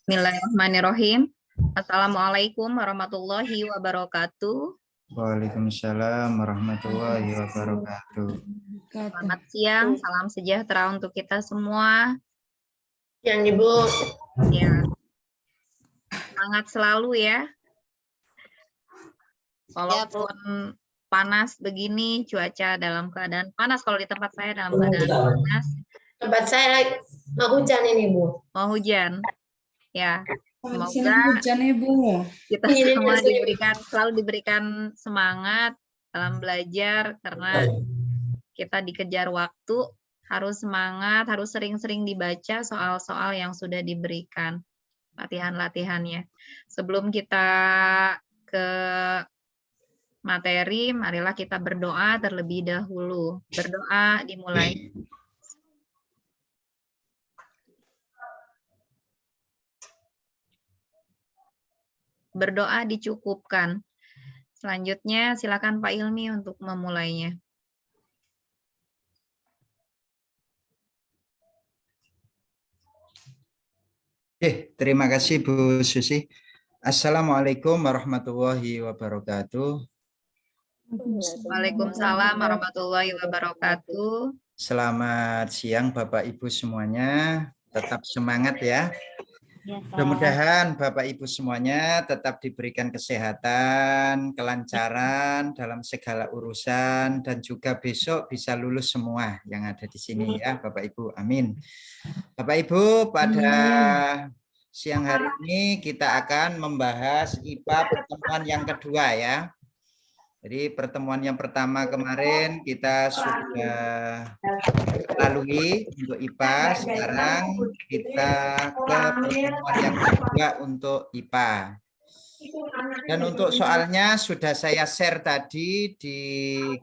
Bismillahirrahmanirrahim. Assalamualaikum warahmatullahi wabarakatuh. Waalaikumsalam warahmatullahi wabarakatuh. Selamat siang, salam sejahtera untuk kita semua. Yang Ibu. Ya. Semangat selalu ya. Walaupun panas begini, cuaca dalam keadaan panas. Kalau di tempat saya dalam keadaan panas. Tempat saya mau hujan ini, Bu. Mau hujan. Ya. Semoga hujan, Ibu. kita semua selalu diberikan semangat dalam belajar karena kita dikejar waktu, harus semangat, harus sering-sering dibaca soal-soal yang sudah diberikan, latihan-latihannya. Sebelum kita ke materi, marilah kita berdoa terlebih dahulu. Berdoa dimulai. Berdoa dicukupkan. Selanjutnya silakan Pak Ilmi untuk memulainya. Terima kasih Bu Susi. Assalamualaikum warahmatullahi wabarakatuh. Waalaikumsalam warahmatullahi wabarakatuh. Selamat siang Bapak Ibu semuanya. Tetap semangat ya. Mudah-mudahan Bapak Ibu semuanya tetap diberikan kesehatan, kelancaran dalam segala urusan, dan juga besok bisa lulus semua yang ada di sini ya Bapak Ibu. Amin. Bapak Ibu, pada siang hari ini kita akan membahas IPA pertemuan yang kedua ya. Jadi pertemuan yang pertama kemarin kita sudah lalui untuk IPA, sekarang kita ke pertemuan yang kedua untuk IPA. Dan untuk soalnya sudah saya share tadi di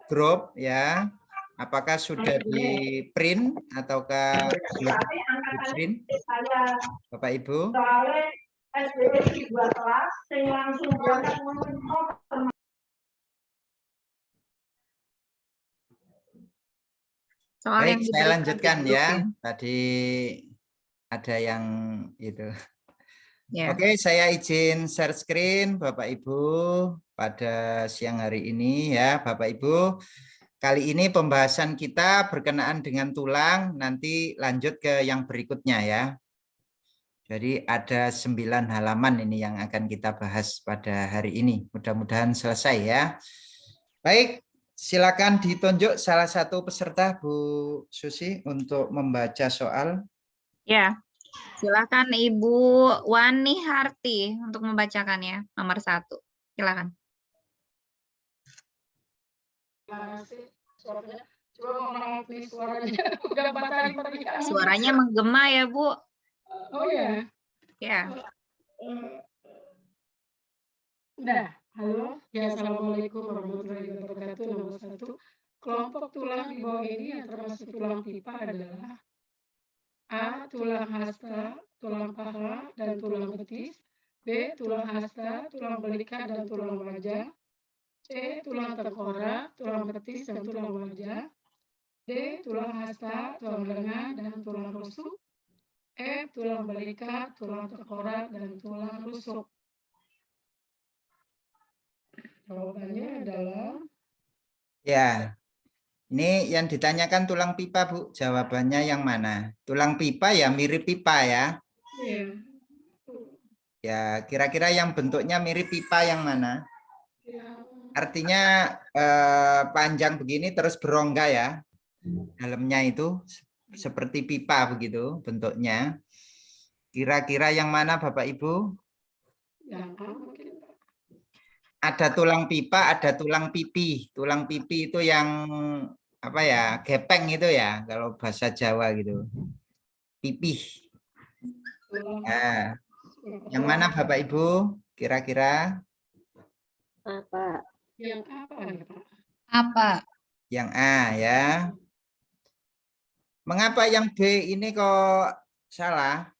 grup ya. Apakah sudah di print ataukah belum di print? Bapak Ibu? Baik, saya lanjutkan ya. Tadi ada yang itu. Yeah. Oke, saya izin share screen Bapak Ibu pada siang hari ini ya, Bapak Ibu. Kali ini pembahasan kita berkenaan dengan tulang, nanti lanjut ke yang berikutnya ya. Jadi ada 9 halaman ini yang akan kita bahas pada hari ini. Mudah-mudahan selesai ya. Baik. Silakan ditunjuk salah satu peserta Bu Susi untuk membaca soal. Ya, silakan Ibu Wani Harti untuk membacakannya nomor 1. Silakan. Suaranya menggema ya Bu. Oh ya. Ya. Udah. Halo, ya, assalamualaikum warahmatullahi wabarakatuh. Nomor 1, kelompok tulang di bawah ini yang termasuk tulang pipa adalah A. Tulang hasta, tulang paha, dan tulang betis. B. Tulang hasta, tulang belika, dan tulang wajah. C. Tulang tengkorak, tulang betis, dan tulang wajah. D. Tulang hasta, tulang lengan, dan tulang rusuk. E. Tulang belika, tulang tengkorak, dan tulang rusuk. Jawabannya adalah ya. Ini yang ditanyakan tulang pipa Bu. Jawabannya yang mana? Tulang pipa ya mirip pipa ya. Iya. Ya, kira-kira yang bentuknya mirip pipa yang mana? Ya. Artinya panjang begini terus berongga ya. Dalamnya itu seperti pipa begitu bentuknya. Kira-kira yang mana Bapak Ibu? Yang A mungkin. Ada tulang pipa, ada tulang pipi. Tulang pipi itu yang apa ya? Gepeng itu ya kalau bahasa Jawa gitu. Pipih. Nah, yang mana Bapak Ibu? Kira-kira? Apa? Yang apa ya Pak? Apa? Yang A ya. Mengapa yang B ini kok salah?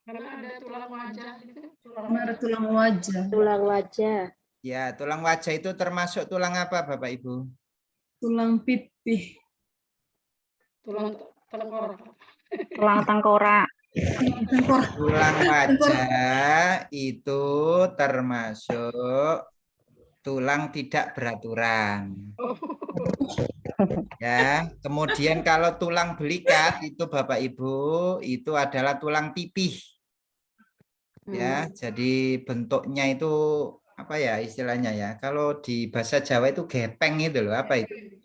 Karena ada tulang wajah itu. Ada tulang wajah. Tulang wajah. Ya, tulang wajah itu termasuk tulang apa Bapak Ibu? Tulang pipih. Tulang tengkorak. Tulang tengkorak. Tengkorak. Tulang wajah itu termasuk tulang tidak beraturan. Ya, kemudian kalau tulang belikat itu Bapak Ibu itu adalah tulang pipih. Ya, jadi bentuknya itu apa ya istilahnya ya? Kalau di bahasa Jawa itu gepeng itu loh, apa itu?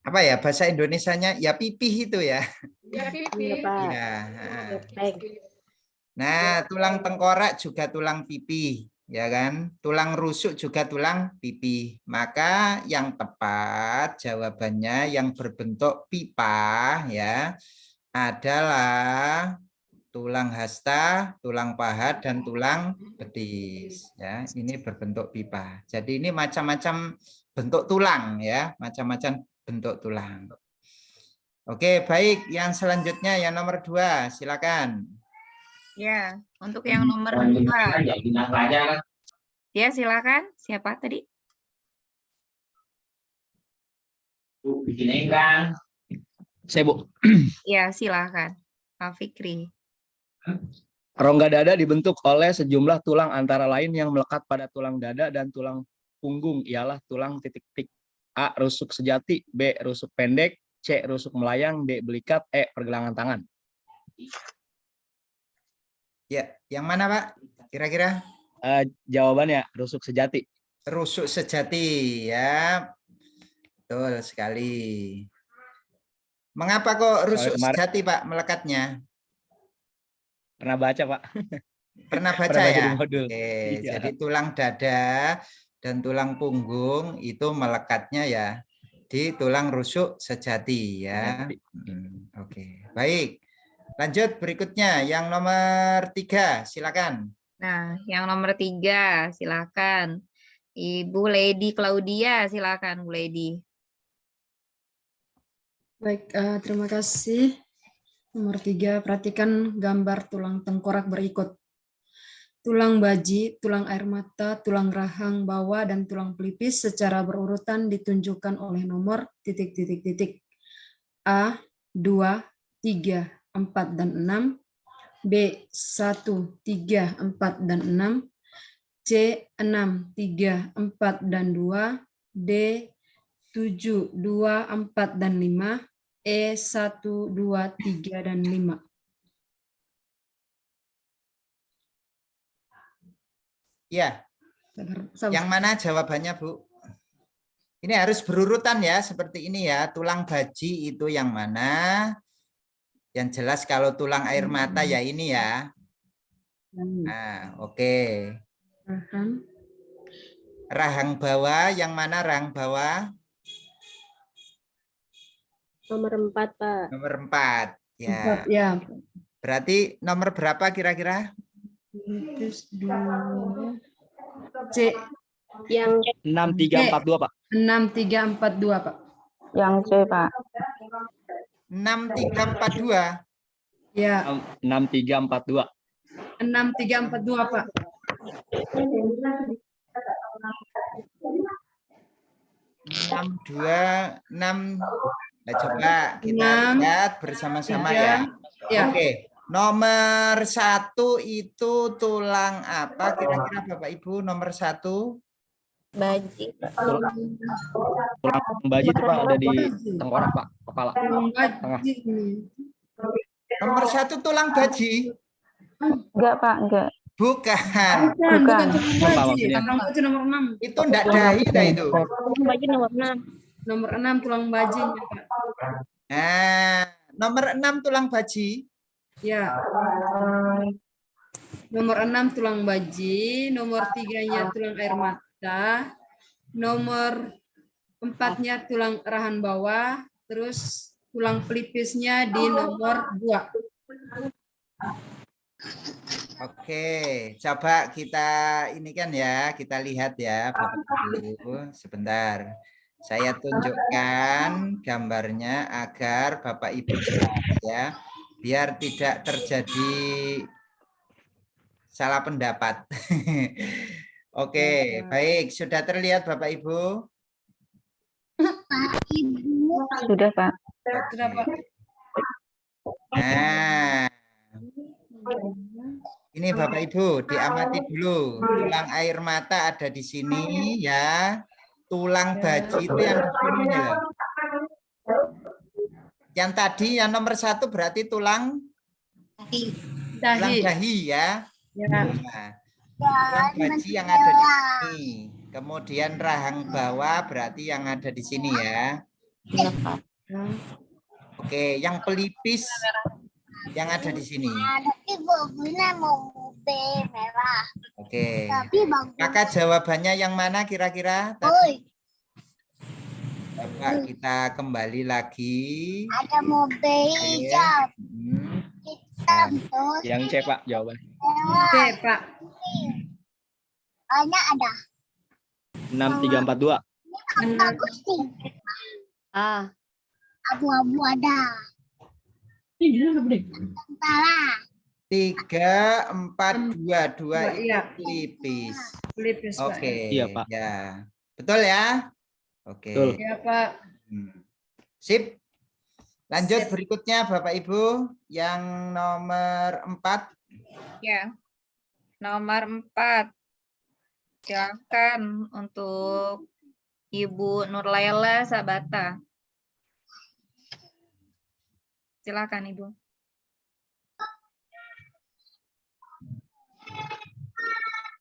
Apa ya bahasa Indonesianya? Ya pipih itu ya. Ya, Iya, pipi. Pak. Iya. Baik. Nah, tulang tengkorak juga tulang pipih, ya kan? Tulang rusuk juga tulang pipih. Maka yang tepat jawabannya yang berbentuk pipa ya adalah tulang hasta, tulang paha, dan tulang betis. Ya, ini berbentuk pipa. Jadi ini macam-macam bentuk tulang ya, macam-macam bentuk tulang. Oke, baik. Yang selanjutnya yang nomor 2, silakan. Ya, untuk yang nomor 2. Ya, silakan. Siapa tadi? Saya, Bu. Ya, silakan. Pak Fikri. Rongga dada dibentuk oleh sejumlah tulang antara lain yang melekat pada tulang dada dan tulang punggung ialah tulang titik-titik. A. Rusuk sejati, B. Rusuk pendek, C. Rusuk melayang, D. Belikat, E. Pergelangan tangan. Ya, yang mana Pak? Kira-kira? Jawabannya rusuk sejati. Rusuk sejati ya. Betul sekali. Mengapa kok rusuk sejati Pak melekatnya? Pernah baca, Pak. Pernah baca Pernah baca ya? di modul. Oke, Iya. jadi tulang dada dan tulang punggung itu melekatnya ya di tulang rusuk sejati ya. Oke, baik. Lanjut berikutnya yang nomor 3, silakan. Nah, yang nomor 3, silakan. Ibu Lady Claudia, silakan Bu Lady. Baik, terima kasih. Nomor 3, perhatikan gambar tulang tengkorak berikut. Tulang baji, tulang air mata, tulang rahang bawah, dan tulang pelipis secara berurutan ditunjukkan oleh nomor titik-titik-titik. A, 2, 3, 4, dan 6. B, 1, 3, 4, dan 6. C, 6, 3, 4, dan 2. D, 7, 2, 4, dan 5. E, 1, 2, 3, dan 5. Ya, yang mana jawabannya Bu? Ini harus berurutan ya, seperti ini ya. Tulang baji itu yang mana? Yang jelas kalau tulang air mata ya ini ya. Nah, oke. Rahang bawah, yang mana rahang bawah? Nomor 4, Pak. Nomor 4. Ya. Ya. Berarti nomor berapa kira-kira? C. Yang 6342, Pak. 6342, Pak. Yang C, Pak. 6342. Ya. 6342. 6342, Pak. 626. Nah, coba kita 6, lihat bersama-sama ya. Ya. Oke, nomor 1 itu tulang apa kira-kira Bapak Ibu? Nomor 1? Baji. Tulang baji itu, Pak, ada di tengkorak, Pak, kepala. Tengah. Nomor 1 tulang baji? Enggak, Pak, enggak. Bukan. Bukan Apa maksudnya? tulang baji nomor 6. Itu enggak dahi dah itu. baji nomor 6. Nomor 6 tulang bajinya, Pak. Nah, nomor 6 tulang baji. Ya. Nomor 6 tulang baji, nomor 3-nya tulang air mata, nomor 4-nya tulang rahan bawah, terus tulang pelipisnya di nomor 2. Oke, coba kita ini kan ya, kita lihat ya Bapak Ibu. Sebentar. Saya tunjukkan gambarnya agar Bapak Ibu jelas ya, biar tidak terjadi salah pendapat. Oke, baik. Sudah terlihat Bapak Ibu? Sudah, Pak. Sudah, Pak. Nah, ini Bapak Ibu diamati dulu. Tulang air mata ada di sini ya. Tulang baji itu yang di sini loh. Yang tadi yang nomor 1 berarti tulang dahi ya. Nah, tulang baji yang ada di sini. Kemudian rahang bawah berarti yang ada di sini ya. Oke, yang pelipis yang ada di sini. Oke. Maka jawabannya yang mana kira-kira? Coba kita kembali lagi. Ada mobil hijau. Hitam terus. Yang C, Pak, jawaban. C, Pak. Banyak ada. 6342. Bagus nih. Abu-abu ada. Tentara. 3, 4, 2, 2 Iya. pelipis. Pelipis, Pak. Oke. Iya, Pak. Ya. Betul ya? Oke. Betul. Iya, Pak. Sip. Lanjut Sip. berikutnya Bapak Ibu yang nomor 4. Ya. Nomor 4. Silakan untuk Ibu Nurlaila Sabata. Silakan Ibu.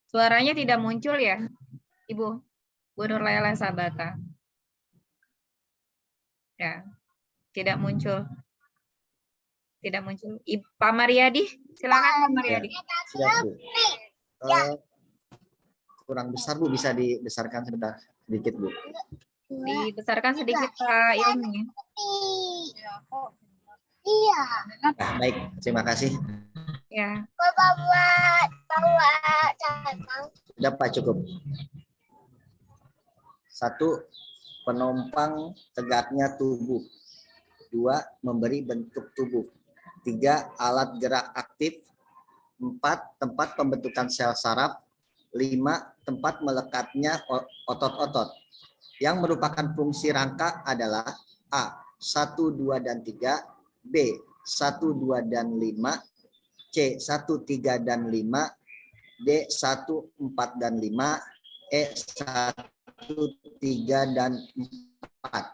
Suaranya tidak muncul ya, Ibu? Bu Nurlaila Sabata. Ya, tidak muncul. Tidak muncul. Pak Mariadi, silakan Pak Mariadi. Siap, Bu. Kurang besar, Bu, bisa dibesarkan sebentar sedikit, Bu. Dibesarkan sedikit Pak Ilmi. Iya. Nah, baik, terima kasih. Ya. Bawa canang. Sudah, Pak, cukup. 1, penompang tegaknya tubuh. 2, memberi bentuk tubuh. 3, alat gerak aktif. 4, tempat pembentukan sel saraf. 5, tempat melekatnya otot-otot. Yang merupakan fungsi rangka adalah A. 1, 2, dan 3. B. 1, 2, dan 5. C. 1, 3, dan 5. D. 1, 4, dan 5. E. 1, 3, dan 4.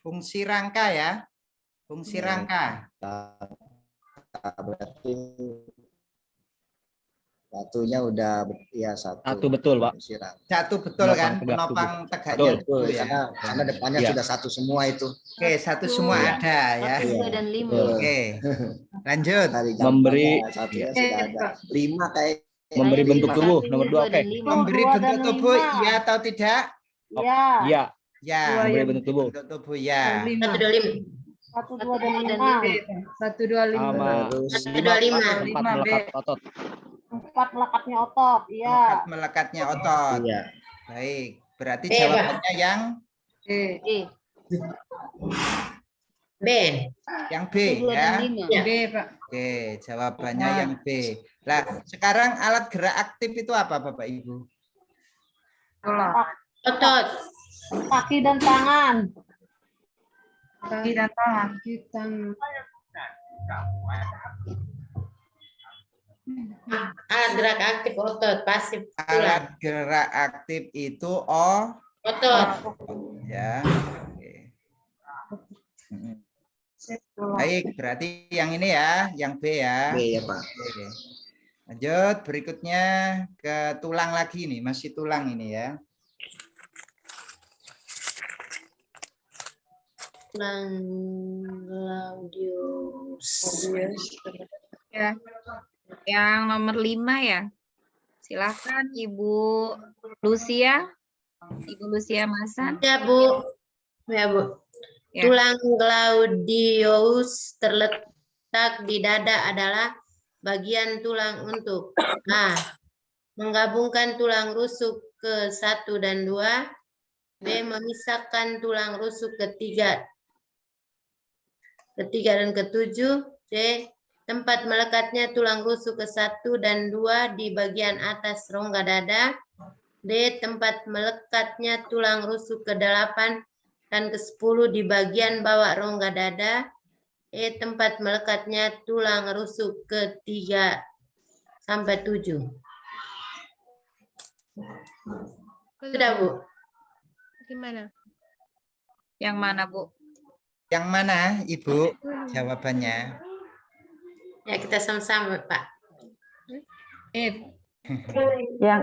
Fungsi rangka ya. Fungsi rangka. Berarti satunya udah ya 1. 1 betul, Pak. Fungsi rangka. 1 betul kan? Penopang tegaknya Betul, tubuh ya. karena depannya Iya. sudah 1 semua itu. Oke, 1 semua Iya. ada ya. 2 dan 5. Oke. Lanjut. Dari Memberi- gampangnya satunya sudah ada. 5 kayak Memberi bentuk tubuh, nomor 2, oke. Memberi bentuk tubuh iya atau tidak? Iya, Ya. memberi bentuk tubuh. Bentuk tubuh ya. 5. 1, 2, dan 5. 1, 2, 5. Sama Terus 5, 4 melekat otot. 4 lekatnya otot. Iya. Melekatnya otot. iya. Baik. Berarti jawabannya yang B. yang B ya. B, Pak. Oke, jawabannya yang B. Lah, sekarang alat gerak aktif itu apa Bapak Ibu? Otot. Kaki dan tangan. Kaki dan tangan. Kita Alat gerak aktif otot, pasif Alat gerak aktif itu otot. ya. Oke. Baik, berarti yang ini ya, yang B ya. B ya, Pak. Oke. Lanjut, berikutnya ke tulang lagi nih, masih tulang ini ya. Ya. Yang nomor 5 ya. Silakan Ibu Lucia. Ibu Lucia Masan. Ya, Bu. Ya, Bu. Ya. Tulang Claudius terletak di dada adalah bagian tulang untuk A. Menggabungkan tulang rusuk ke 1 dan 2. B. Memisahkan tulang rusuk ketiga dan ketujuh. C. tempat melekatnya tulang rusuk ke-1 dan 2 di bagian atas rongga dada. D. Tempat melekatnya tulang rusuk ke-8 dan ke-10 di bagian bawah rongga dada. E. Tempat melekatnya tulang rusuk ke-3 sampai 7. Sudah, Bu? Gimana? Yang mana, Bu? Yang mana, Ibu? Jawabannya. Ya, kita sama-sama, Pak. Yang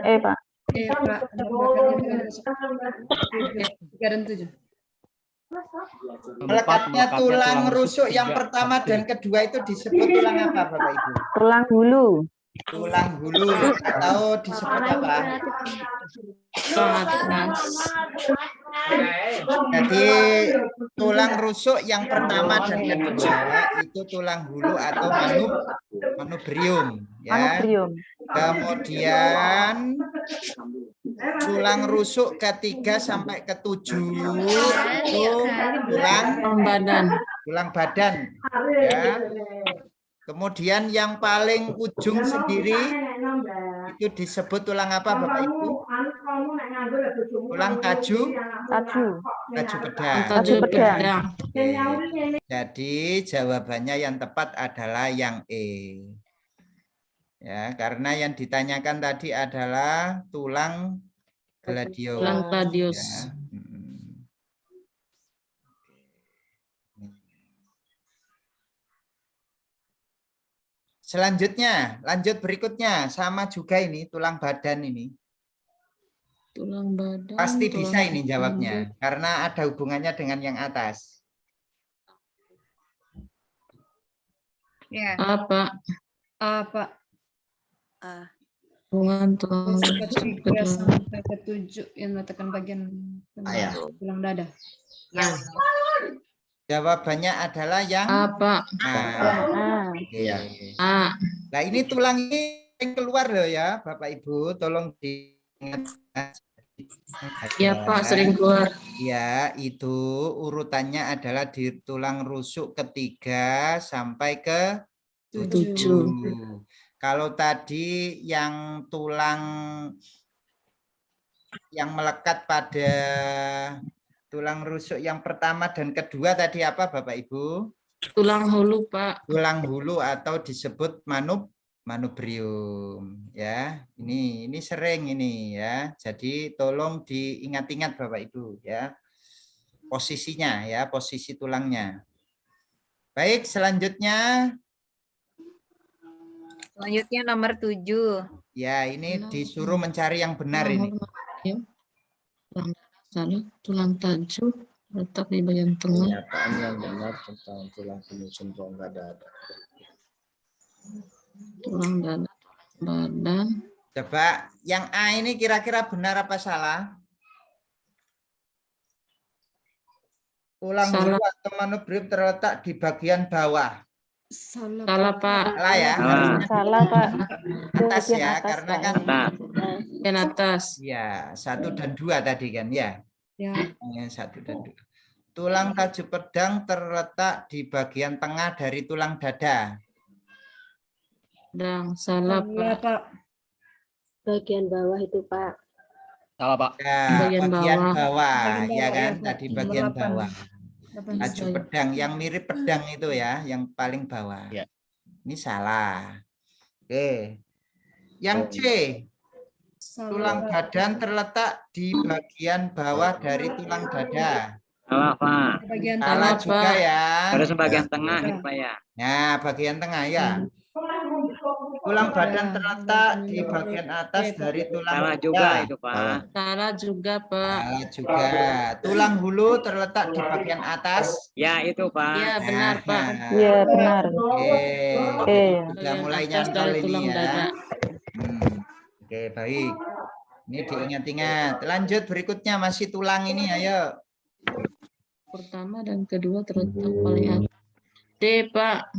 E, Pak. Pak. Nomor 3 dan 7. Melekatnya tulang rusuk yang pertama dan kedua itu disebut tulang apa, Bapak Ibu? Tulang hulu. Tulang hulu atau disebut apa? Jadi tulang rusuk yang pertama dan kedua itu tulang hulu atau manubrium, ya. Kemudian tulang rusuk ketiga sampai ke-7 itu tulang badan, ya. Kemudian yang paling ujung sendiri itu disebut tulang apa, Bapak Ibu? Tulang kaju pedang. Oke. Jadi jawabannya yang tepat adalah yang E. Ya, karena yang ditanyakan tadi adalah tulang gladius. Ya. Selanjutnya, lanjut berikutnya, sama juga ini tulang badan ini. Tulang badan. Pasti bisa ini jawabnya, karena ada hubungannya dengan yang atas. Ya. Apa? Hubungan tulang Ketiga sampai ke-7 yang meletakkan bagian tulang dada. Ya. Jawabannya adalah yang apa? Nah, ini tulang ini yang keluar loh ya, Bapak Ibu, tolong diingat. Ya Pak, sering keluar. Ya, itu urutannya adalah di tulang rusuk ketiga sampai ke 7. Kalau tadi yang tulang yang melekat pada tulang rusuk yang pertama dan kedua tadi apa, Bapak Ibu? Tulang hulu, Pak. Tulang hulu atau disebut manubrium, ya. Ini sering ini ya. Jadi tolong diingat-ingat Bapak Ibu ya. Posisinya ya, posisi tulangnya. Baik, selanjutnya nomor 7. Ya, ini disuruh mencari yang benar ini. Tulang tajuk letak di bagian tengah. Pernyataan yang benar tentang tulang penyusun rongga dada. Tulang dada, badan. Coba yang A ini kira-kira benar apa salah? Tulang hulu atau manubrium terletak di bagian bawah. Salah Pak. Salah ya? Salah Pak. Atas ya, karena kan bagian atas. Ya, 1 dan 2 tadi kan ya. Ya. 1 dan 2. Tulang kaju pedang terletak di bagian tengah dari tulang dada. Dan salah Pak. Bagian bawah itu Pak. Salah Pak. Ya, bagian bawah ya kan, tadi bagian bawah. Kaju Saya. pedang yang mirip pedang itu ya, yang paling bawah. Ya. Ini salah. Oke. Yang C, tulang badan terletak di bagian bawah dari tulang dada. Salah Pak. Bagian Salah tengah, juga ya. Harus bagian tengah itu Pak ya. Nah, bagian tengah ya. Tulang badan terletak di bagian atas dari tulang Salah dada. juga itu Pak. Salah juga Pak. Salah juga. Tulang hulu terletak di bagian atas. Ya itu Pak. Ya benar Pak. Iya, benar. Oke. Sudah mulai Atas nyantol dari ini tulang ya. dada. Oke, baik. Ini diingat-ingat. Lanjut berikutnya masih tulang ini, ayo. Pertama dan kedua terletak paling atas. D Pak.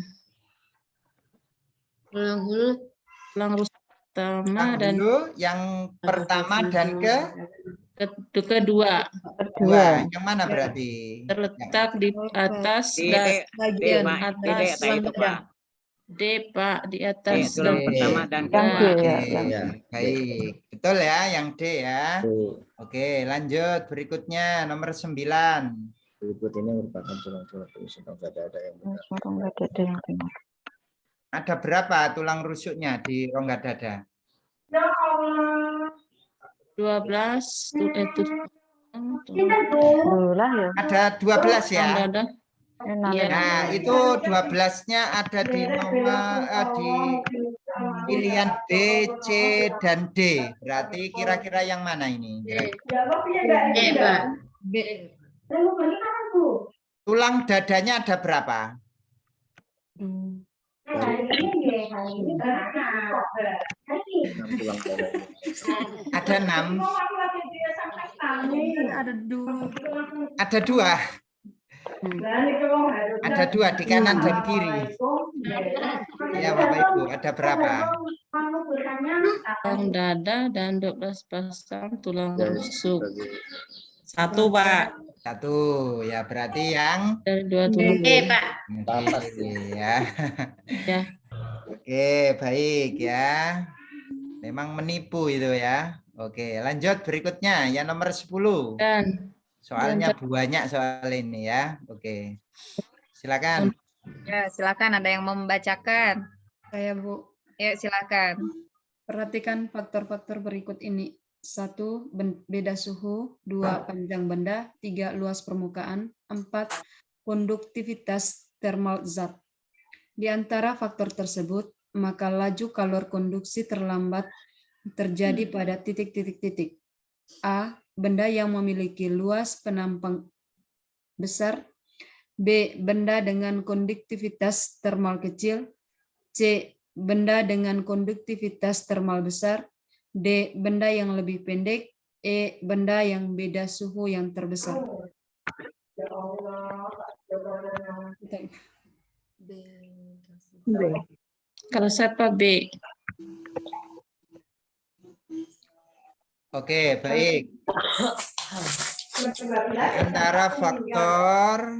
Tulang hulu, tulang rusuk pertama Tulang dan hulu yang pertama dan kedua kedua. Yang mana berarti? terletak di atas Di dan bagian atas itu tulang Pak. dada. D, Pak, di atas. tulang pertama dan Baik, betul ya yang D ya. Oke, lanjut berikutnya nomor 9. Berikut ini merupakan tulang-tulang rusuk rongga dada yang benar. Ada berapa tulang rusuknya di rongga dada? 12 Ada 12 ya. Dada. Iya. Nah, itu 12-nya ada di nomor di pilihan B, C, dan D. Berarti kira-kira yang mana ini? Pak. B. Tulang dadanya ada berapa? Ada 6. Ada 2. Ada 2 di kanan dan kiri. Ya Bapak Ibu, ada berapa? Tulang dada dan 12 pasang tulang rusuk. 1, Pak. 1, ya berarti yang Dari 2 tulang. Pak. ya. Ya. Oke, baik ya. Memang menipu itu ya. Oke, lanjut berikutnya yang nomor 10. Dan Soalnya banyak soal ini ya. Oke. Silakan. Ya, silakan ada yang mau membacakan. Saya, Bu. Ya, silakan. Perhatikan faktor-faktor berikut ini. 1. Beda suhu. 2. Panjang benda. 3. Luas permukaan. 4. Konduktivitas termal zat. Di antara faktor tersebut, maka laju kalor konduksi terlambat terjadi pada titik-titik-titik. A. Benda yang memiliki luas penampang besar. B. Benda dengan konduktivitas termal kecil. C. Benda dengan konduktivitas termal besar. D. Benda yang lebih pendek. E. Benda yang beda suhu yang terbesar. kalau siapa B? Oke, baik. Antara faktor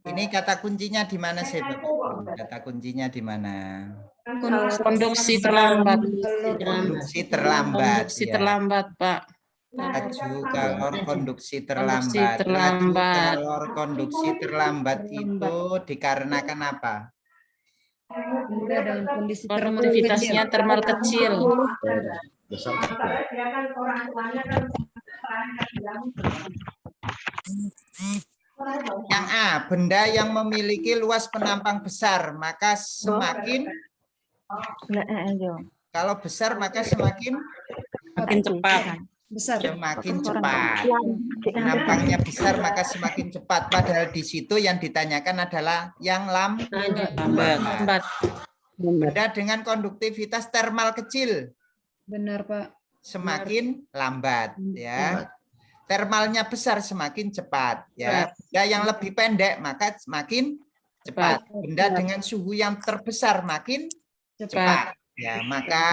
ini kata kuncinya di mana sih, Bapak? Kata kuncinya di mana? Konduksi terlambat. Konduksi terlambat. Konduksi ya. terlambat, Pak. Laju kalor konduksi Konduksi terlambat. terlambat. Laju kalor konduksi terlambat itu dikarenakan apa? Benda dengan kondisi termal Konduktivitasnya kecil. termal kecil. Yang A, benda yang memiliki luas penampang besar, maka semakin kalau besar maka semakin cepat. Besar. semakin cepat. Penampangnya besar maka semakin cepat. Padahal di situ yang ditanyakan adalah yang lambat. Benda dengan konduktivitas termal kecil Benar, Pak. semakin lambat ya. Termalnya besar semakin cepat ya. Benda yang lebih pendek maka semakin cepat. Benda dengan suhu yang terbesar makin cepat. Ya, maka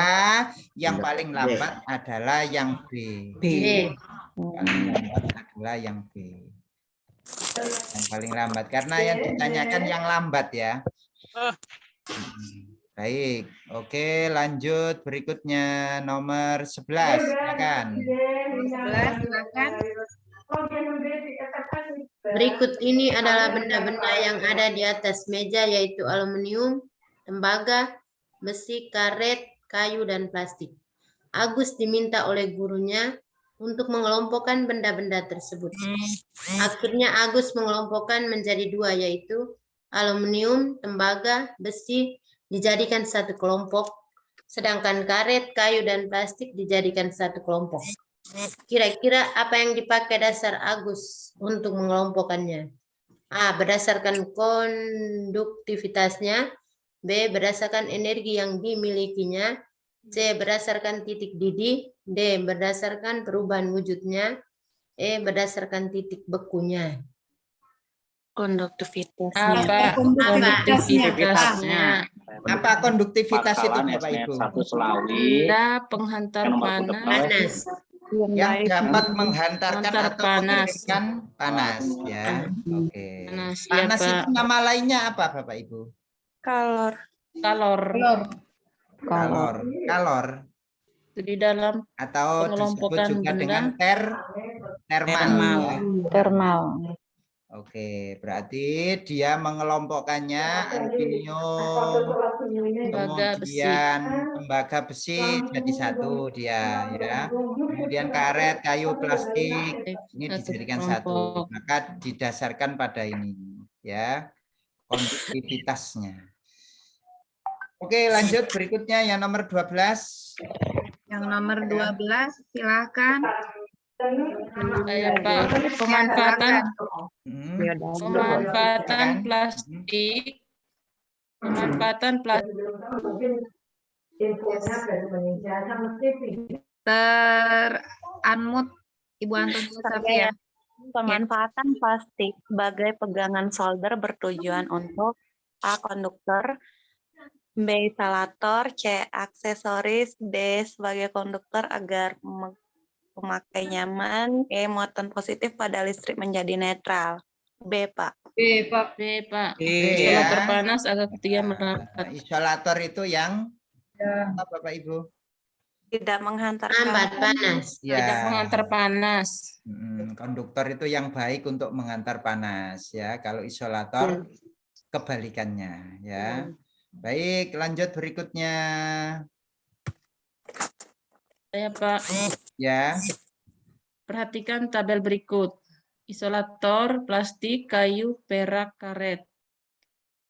yang paling lambat adalah yang B. Paling lambat adalah yang B. Yang paling lambat karena yang ditanyakan yang lambat ya. Baik, oke lanjut berikutnya nomor 11 silakan. 11 silakan. Berikut ini adalah benda-benda yang ada di atas meja yaitu aluminium, tembaga, besi, karet, kayu, dan plastik. Agus diminta oleh gurunya untuk mengelompokkan benda-benda tersebut. Akhirnya Agus mengelompokkan menjadi 2 yaitu aluminium, tembaga, besi dijadikan satu kelompok, sedangkan karet, kayu, dan plastik dijadikan satu kelompok. Kira-kira apa yang dipakai dasar Agus untuk mengelompokkannya? A. Berdasarkan konduktivitasnya. B. Berdasarkan energi yang dimilikinya. C. Berdasarkan titik didih. D. Berdasarkan perubahan wujudnya. E. Berdasarkan titik bekunya. Konduktivitasnya. Konduktivitasnya. Apa konduktivitas itu Bapak Ibu? Benda penghantar panas. Yang dapat menghantarkan atau panas. mengirimkan panas ya. Oke. Panas, Panas ya, itu Pak. nama lainnya apa Bapak Ibu? Kalor. Kalor. Itu di dalam Atau disebut pengelompokan juga benda. dengan termal. Ya. Thermal. Oke, berarti dia mengelompokkannya aluminium, Tembaga besi. kemudian tembaga besi jadi satu dia ya. Kemudian karet, kayu, plastik ini Satu dijadikan kelompok. satu. Maka didasarkan pada ini ya konduktivitasnya. Oke, lanjut berikutnya yang nomor 12. Yang nomor 12 silakan. Saya Pak, pemanfaatan plastik. Pemanfaatan plastik. Unmute Ibu Antonia Safia. Pemanfaatan plastik sebagai pegangan solder bertujuan untuk A. Konduktor, B. Isolator, C. Aksesoris, D. Sebagai konduktor agar pemakai nyaman, E. Muatan positif pada listrik menjadi netral. B. Pak. B, Pak. Isolator panas agar ketiga merapat. Isolator itu yang apa Bapak Ibu? Tidak menghantar panas. Ya. Tidak menghantar panas. Konduktor itu yang baik untuk menghantar panas ya. Kalau isolator kebalikannya ya. Baik, lanjut berikutnya. Saya Pak. Ya. Perhatikan tabel berikut. Isolator, plastik, kayu, perak, karet.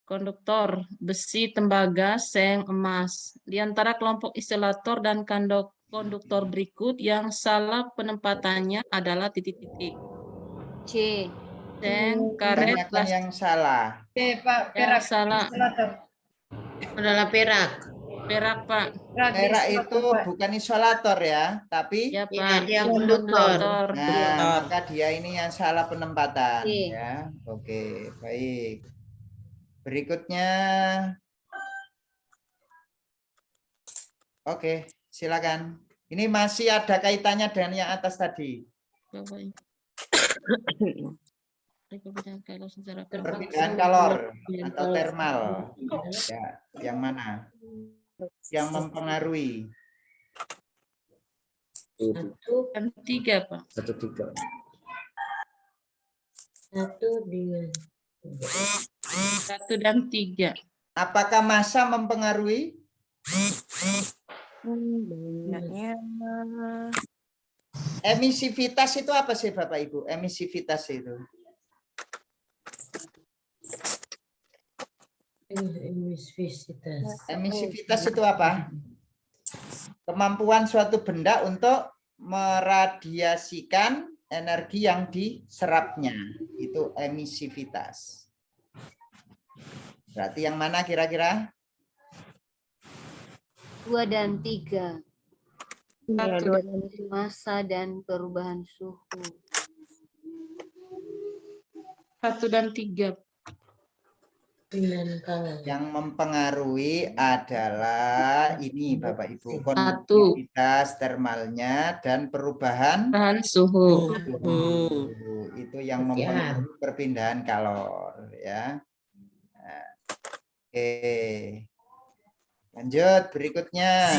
Konduktor, besi, tembaga, seng, emas. Di antara kelompok isolator dan konduktor berikut yang salah penempatannya adalah titik-titik. C. Seng, karet, Tanyakan plastik. yang salah. Pak, perak. Yang salah adalah perak. Perak, Pak. Perak itu bukan isolator ya, tapi Ya, Pak. Dia konduktor. Nah, maka dia ini yang salah penempatan Iya. ya. Oke, baik. Berikutnya. Oke, silakan. Ini masih ada kaitannya dengan yang atas tadi. Perbedaan kalor atau thermal. Ya, yang mana? Yang mempengaruhi. 1 dan 3, Pak. 1, 3. 1 dan 3. Apakah massa mempengaruhi? Emisivitas itu apa sih Bapak Ibu? Emisivitas itu. Emisivitas itu apa? Kemampuan suatu benda untuk meradiasikan energi yang diserapnya. Itu emisivitas. Berarti yang mana kira-kira? 2 dan 3. 1 Massa dan perubahan suhu. 1 dan 3. Yang mempengaruhi adalah ini Bapak Ibu, konduktivitas termalnya dan perubahan suhu. Itu yang mempengaruhi perpindahan kalor ya. Nah, oke. Lanjut berikutnya.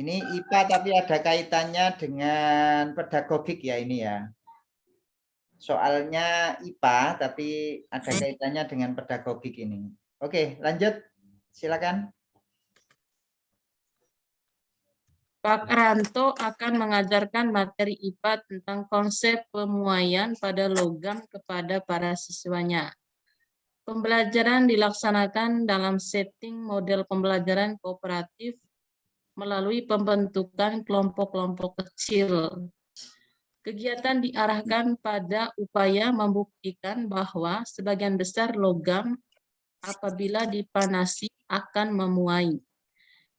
Ini IPA tapi ada kaitannya dengan pedagogik ya ini ya. Soalnya IPA tapi ada kaitannya dengan pedagogik ini. Oke, lanjut. Silakan. Pak Ranto akan mengajarkan materi IPA tentang konsep pemuaian pada logam kepada para siswanya. Pembelajaran dilaksanakan dalam setting model pembelajaran kooperatif melalui pembentukan kelompok-kelompok kecil. Kegiatan diarahkan pada upaya membuktikan bahwa sebagian besar logam apabila dipanasi akan memuai.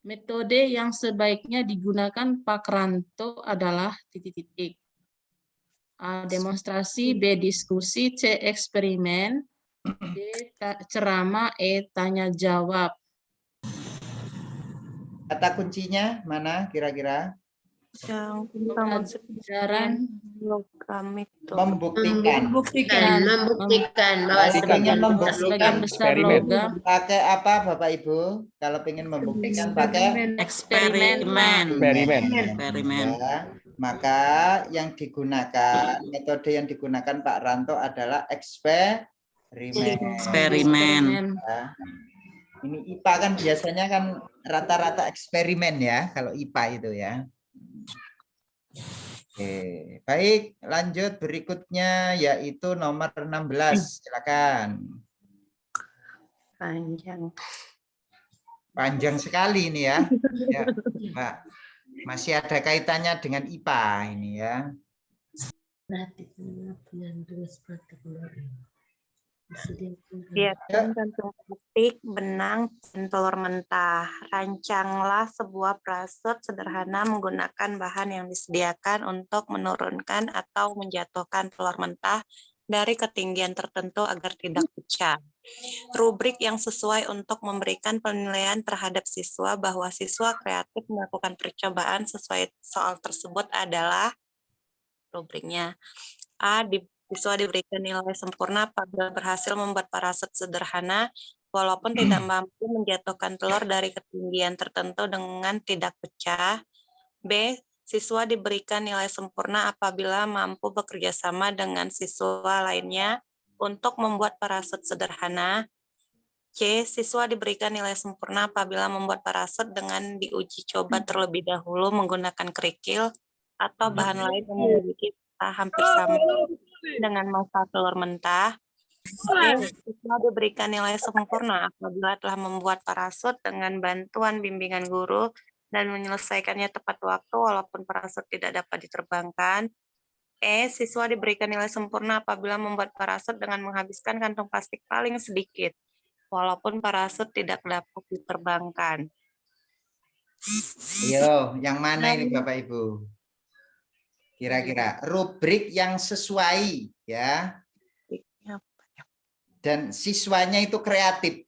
Metode yang sebaiknya digunakan Pak Ranto adalah titik-titik. A. Demonstrasi, B. Diskusi, C. Eksperimen, D. Ceramah, E. Tanya jawab. Kata kuncinya mana kira-kira? Yang bangun Kesadaran logam itu. Membuktikan. Membuktikan bahwa Jadi sebagian pengen besar membuktikan besar Eksperimen. logam. pakai apa Bapak Ibu? Kalau pengen membuktikan pakai Eksperimen. Eksperimen. ya, maka yang digunakan metode yang digunakan Pak Ranto adalah eksperimen. Eksperimen. Ya. Ini IPA kan biasanya kan rata-rata eksperimen ya kalau IPA itu ya. Oke, baik, lanjut berikutnya yaitu nomor 16. Silakan. Panjang. Panjang sekali ini ya. Ya, Mbak. Masih ada kaitannya dengan IPA ini ya. Biarkan kantung plastik, benang, dan telur mentah. Rancanglah sebuah parasut sederhana menggunakan bahan yang disediakan untuk menurunkan atau menjatuhkan telur mentah dari ketinggian tertentu agar tidak pecah. Rubrik yang sesuai untuk memberikan penilaian terhadap siswa bahwa siswa kreatif melakukan percobaan sesuai soal tersebut adalah rubriknya. A. Siswa diberikan nilai sempurna apabila berhasil membuat parasut sederhana walaupun tidak mampu menjatuhkan telur dari ketinggian tertentu dengan tidak pecah. B. Siswa diberikan nilai sempurna apabila mampu bekerja sama dengan siswa lainnya untuk membuat parasut sederhana. C. Siswa diberikan nilai sempurna apabila membuat parasut dengan diuji coba terlebih dahulu menggunakan kerikil atau bahan lain yang memiliki hampir sama dengan masa telur mentah. Siswa diberikan nilai sempurna apabila telah membuat parasut dengan bantuan bimbingan guru dan menyelesaikannya tepat waktu walaupun parasut tidak dapat diterbangkan. Siswa diberikan nilai sempurna apabila membuat parasut dengan menghabiskan kantong plastik paling sedikit walaupun parasut tidak dapat diterbangkan. Yo, yang mana ini Bapak Ibu? Kira-kira rubrik yang sesuai ya. Dan siswanya itu kreatif.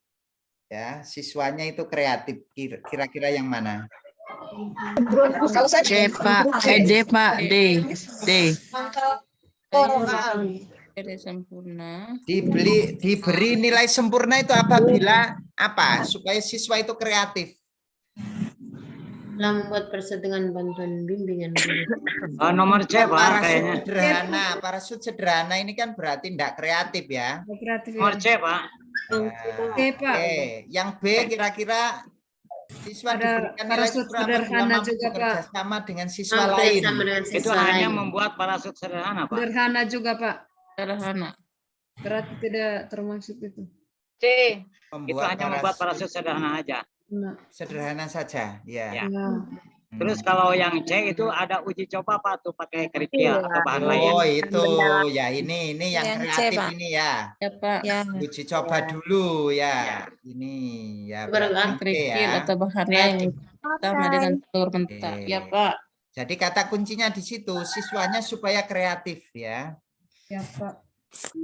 Ya, siswanya itu kreatif. Kira-kira yang mana? C Pak. D Pak. D. Nilai sempurna. Diberi nilai sempurna itu apabila apa? Supaya siswa itu kreatif. Telah membuat parasut dengan bantuan bimbingan guru. Nomor C Pak Parasut kayaknya. sederhana. Parasut sederhana ini kan berarti tidak kreatif ya. Nomor C Pak. Yang B kira-kira siswa diberikan nilai sederhana juga bekerja Pak. sama dengan siswa lain. Itu hanya membuat parasut sederhana Pak. Sederhana juga Pak. Sederhana. Berarti tidak termasuk itu. C. Itu hanya membuat parasut sederhana aja. Sederhana saja, ya. Terus kalau yang C itu ada uji coba Pak tuh pakai kerikil atau bahan lain. Oh itu ya ini yang kreatif ini ya. Ya Pak. Uji coba dulu ya. Ini ya. Kerikil atau bahan lain sama dengan telur mentah. Ya Pak. Jadi kata kuncinya di situ siswanya supaya kreatif ya. Ya Pak.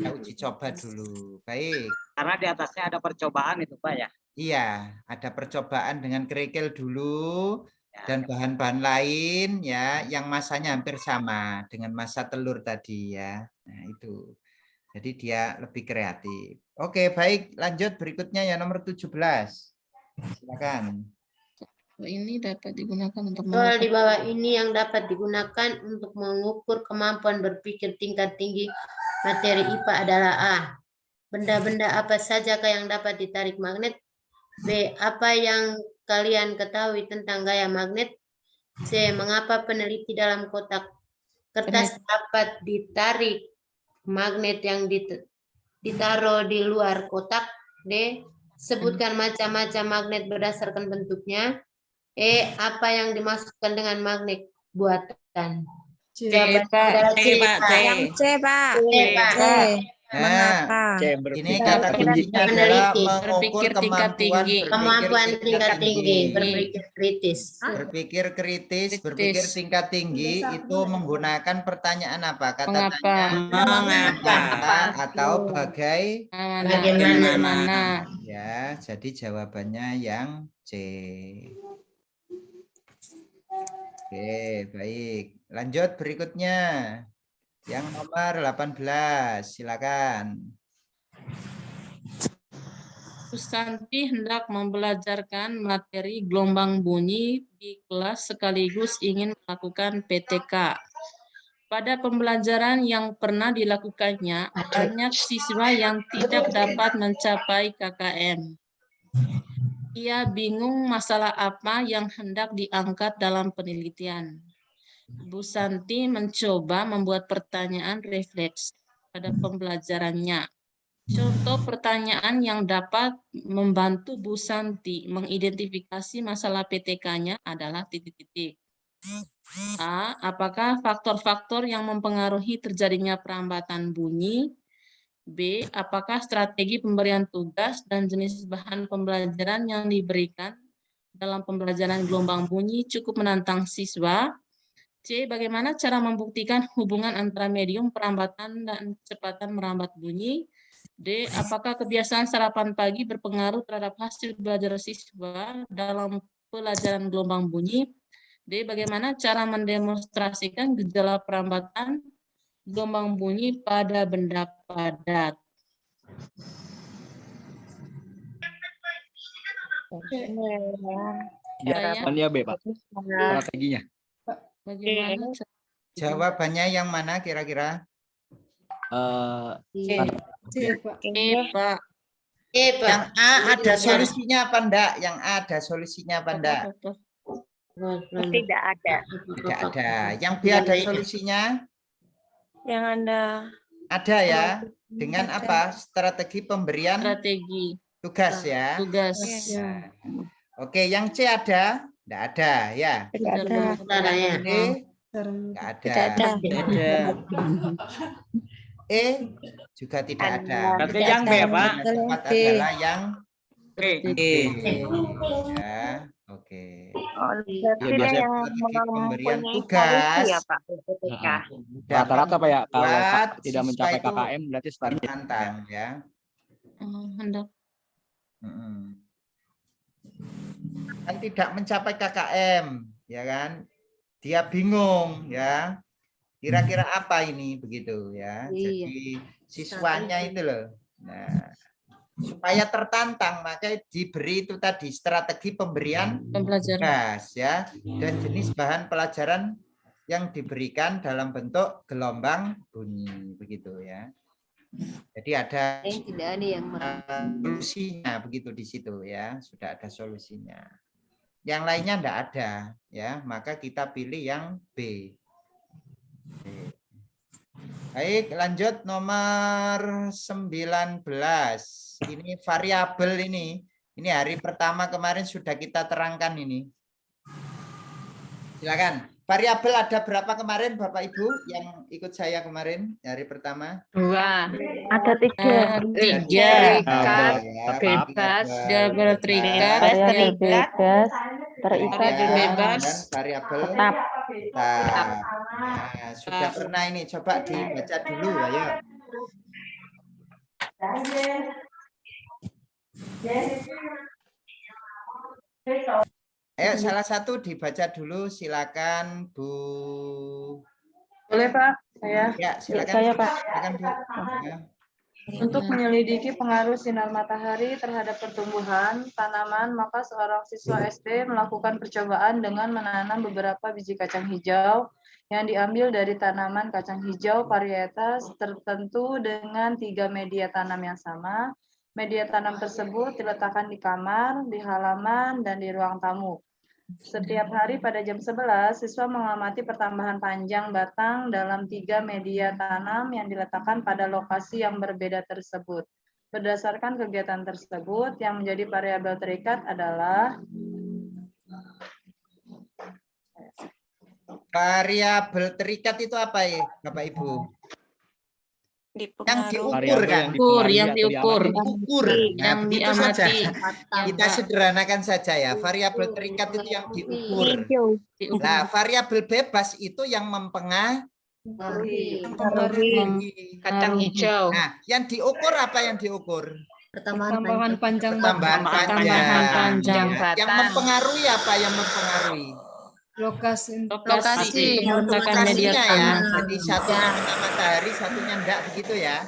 Ya, uji coba dulu. Baik. Karena di atasnya ada percobaan itu Pak ya. Iya, ada percobaan dengan kerikil dulu dan bahan-bahan lain ya yang masanya hampir sama dengan massa telur tadi ya. Nah, itu. Jadi dia lebih kreatif. Oke, baik, lanjut berikutnya ya nomor 17. Silakan. Ini dapat digunakan untuk Soal di bawah ini yang dapat digunakan untuk mengukur kemampuan berpikir tingkat tinggi materi IPA adalah A. Benda-benda apa saja yang dapat ditarik magnet? B. Apa yang kalian ketahui tentang gaya magnet? C. Mengapa peneliti dalam kotak kertas dapat ditarik magnet yang ditaruh di luar kotak? D. Sebutkan macam-macam magnet berdasarkan bentuknya. E. Apa yang dimasukkan dengan magnet buatan? Jawaban C Pak. C Pak. Nah, ini kata kuncinya adalah mengukur kemampuan tingkat tinggi, berpikir kritis. Berpikir kritis, berpikir tingkat tinggi itu menggunakan pertanyaan apa? Kata mengapa atau bagaimana. Ya, jadi jawabannya yang C. Oke, baik. Lanjut berikutnya. Yang nomor 18, silakan. Bu Santi hendak membelajarkan materi gelombang bunyi di kelas sekaligus ingin melakukan PTK. Pada pembelajaran yang pernah dilakukannya, banyak siswa yang tidak dapat mencapai KKM. Ia bingung masalah apa yang hendak diangkat dalam penelitian. Bu Santi mencoba membuat pertanyaan refleks pada pembelajarannya. Contoh pertanyaan yang dapat membantu Bu Santi mengidentifikasi masalah PTK-nya adalah titik-titik. A. Apakah faktor-faktor yang mempengaruhi terjadinya perambatan bunyi? B. Apakah strategi pemberian tugas dan jenis bahan pembelajaran yang diberikan dalam pembelajaran gelombang bunyi cukup menantang siswa? C. Bagaimana cara membuktikan hubungan antara medium perambatan dan kecepatan merambat bunyi? D. Apakah kebiasaan sarapan pagi berpengaruh terhadap hasil belajar siswa dalam pelajaran gelombang bunyi? D. Bagaimana cara mendemonstrasikan gejala perambatan gelombang bunyi pada benda padat? Jawabannya B, Pak. Strateginya. Bagaimana? Jawabannya yang mana kira-kira? Pak. Yang A ada solusinya apa enggak? Yang A ada solusinya apa enggak? Tidak ada. Tidak ada. Yang B ada solusinya? Yang ada. Ada ya. Dengan apa? Strategi pemberian tugas ya. Tugas. Nah. Oke, yang C ada? Tidak ada ya. Tidak ada. Yang D? Tidak ada. E juga tidak ada. Berarti yang B, Pak. Yang tepat adalah yang B. Ya, oke. Berarti dia yang pemberian mempunyai tugas solusi ya Pak PTK. Rata-rata Pak ya, kalau buat tidak siswa mencapai itu KKM berarti strategi. menantang ya. Hendak. Kan tidak mencapai KKM, ya kan? Dia bingung ya. Kira-kira apa ini begitu ya. Iya. Jadi siswanya itu loh. Nah, supaya tertantang maka diberi itu tadi strategi pemberian tugas ya dan jenis bahan pelajaran yang diberikan dalam bentuk gelombang bunyi begitu ya. Jadi ada Tidak ada yang solusinya begitu di situ ya, sudah ada solusinya. Yang lainnya enggak ada ya, maka kita pilih yang B. Baik, lanjut nomor 19. Ini variabel ini. Ini hari pertama kemarin sudah kita terangkan ini. Silakan. Variabel ada berapa kemarin Bapak Ibu yang ikut saya kemarin hari pertama? 2. Ada 3. 3. Bebas. Terikat. Variabel bebas. Terikat bebas. Variabel tetap. Nah, sudah pernah ini, coba dibaca dulu, ayo. Ayo, salah satu dibaca dulu, silakan Bu. Boleh Pak, saya. Ya, silakan. Saya Pak. Silakan Bu. Ya. Untuk menyelidiki pengaruh sinar matahari terhadap pertumbuhan tanaman, maka seorang siswa SD melakukan percobaan dengan menanam beberapa biji kacang hijau yang diambil dari tanaman kacang hijau varietas tertentu dengan 3 media tanam yang sama. Media tanam tersebut diletakkan di kamar, di halaman, dan di ruang tamu. Setiap hari pada jam 11, siswa mengamati pertambahan panjang batang dalam 3 media tanam yang diletakkan pada lokasi yang berbeda tersebut. Berdasarkan kegiatan tersebut, yang menjadi variabel terikat adalah variabel terikat itu apa ya, Bapak Ibu? Yang diukur kan? Yang diukur. Nah, begitu saja. Kita sederhanakan saja ya. Variabel terikat itu yang diukur. Nah, variabel bebas itu yang mempengaruhi. Kacang hijau. Nah, yang diukur apa yang diukur? Pertambahan panjang Pertambahan panjang. panjang. Yang mempengaruhi apa yang mempengaruhi? Lokasi. meletakkan media Lokasinya ya. tanam. Jadi satunya kena matahari, satunya enggak begitu ya.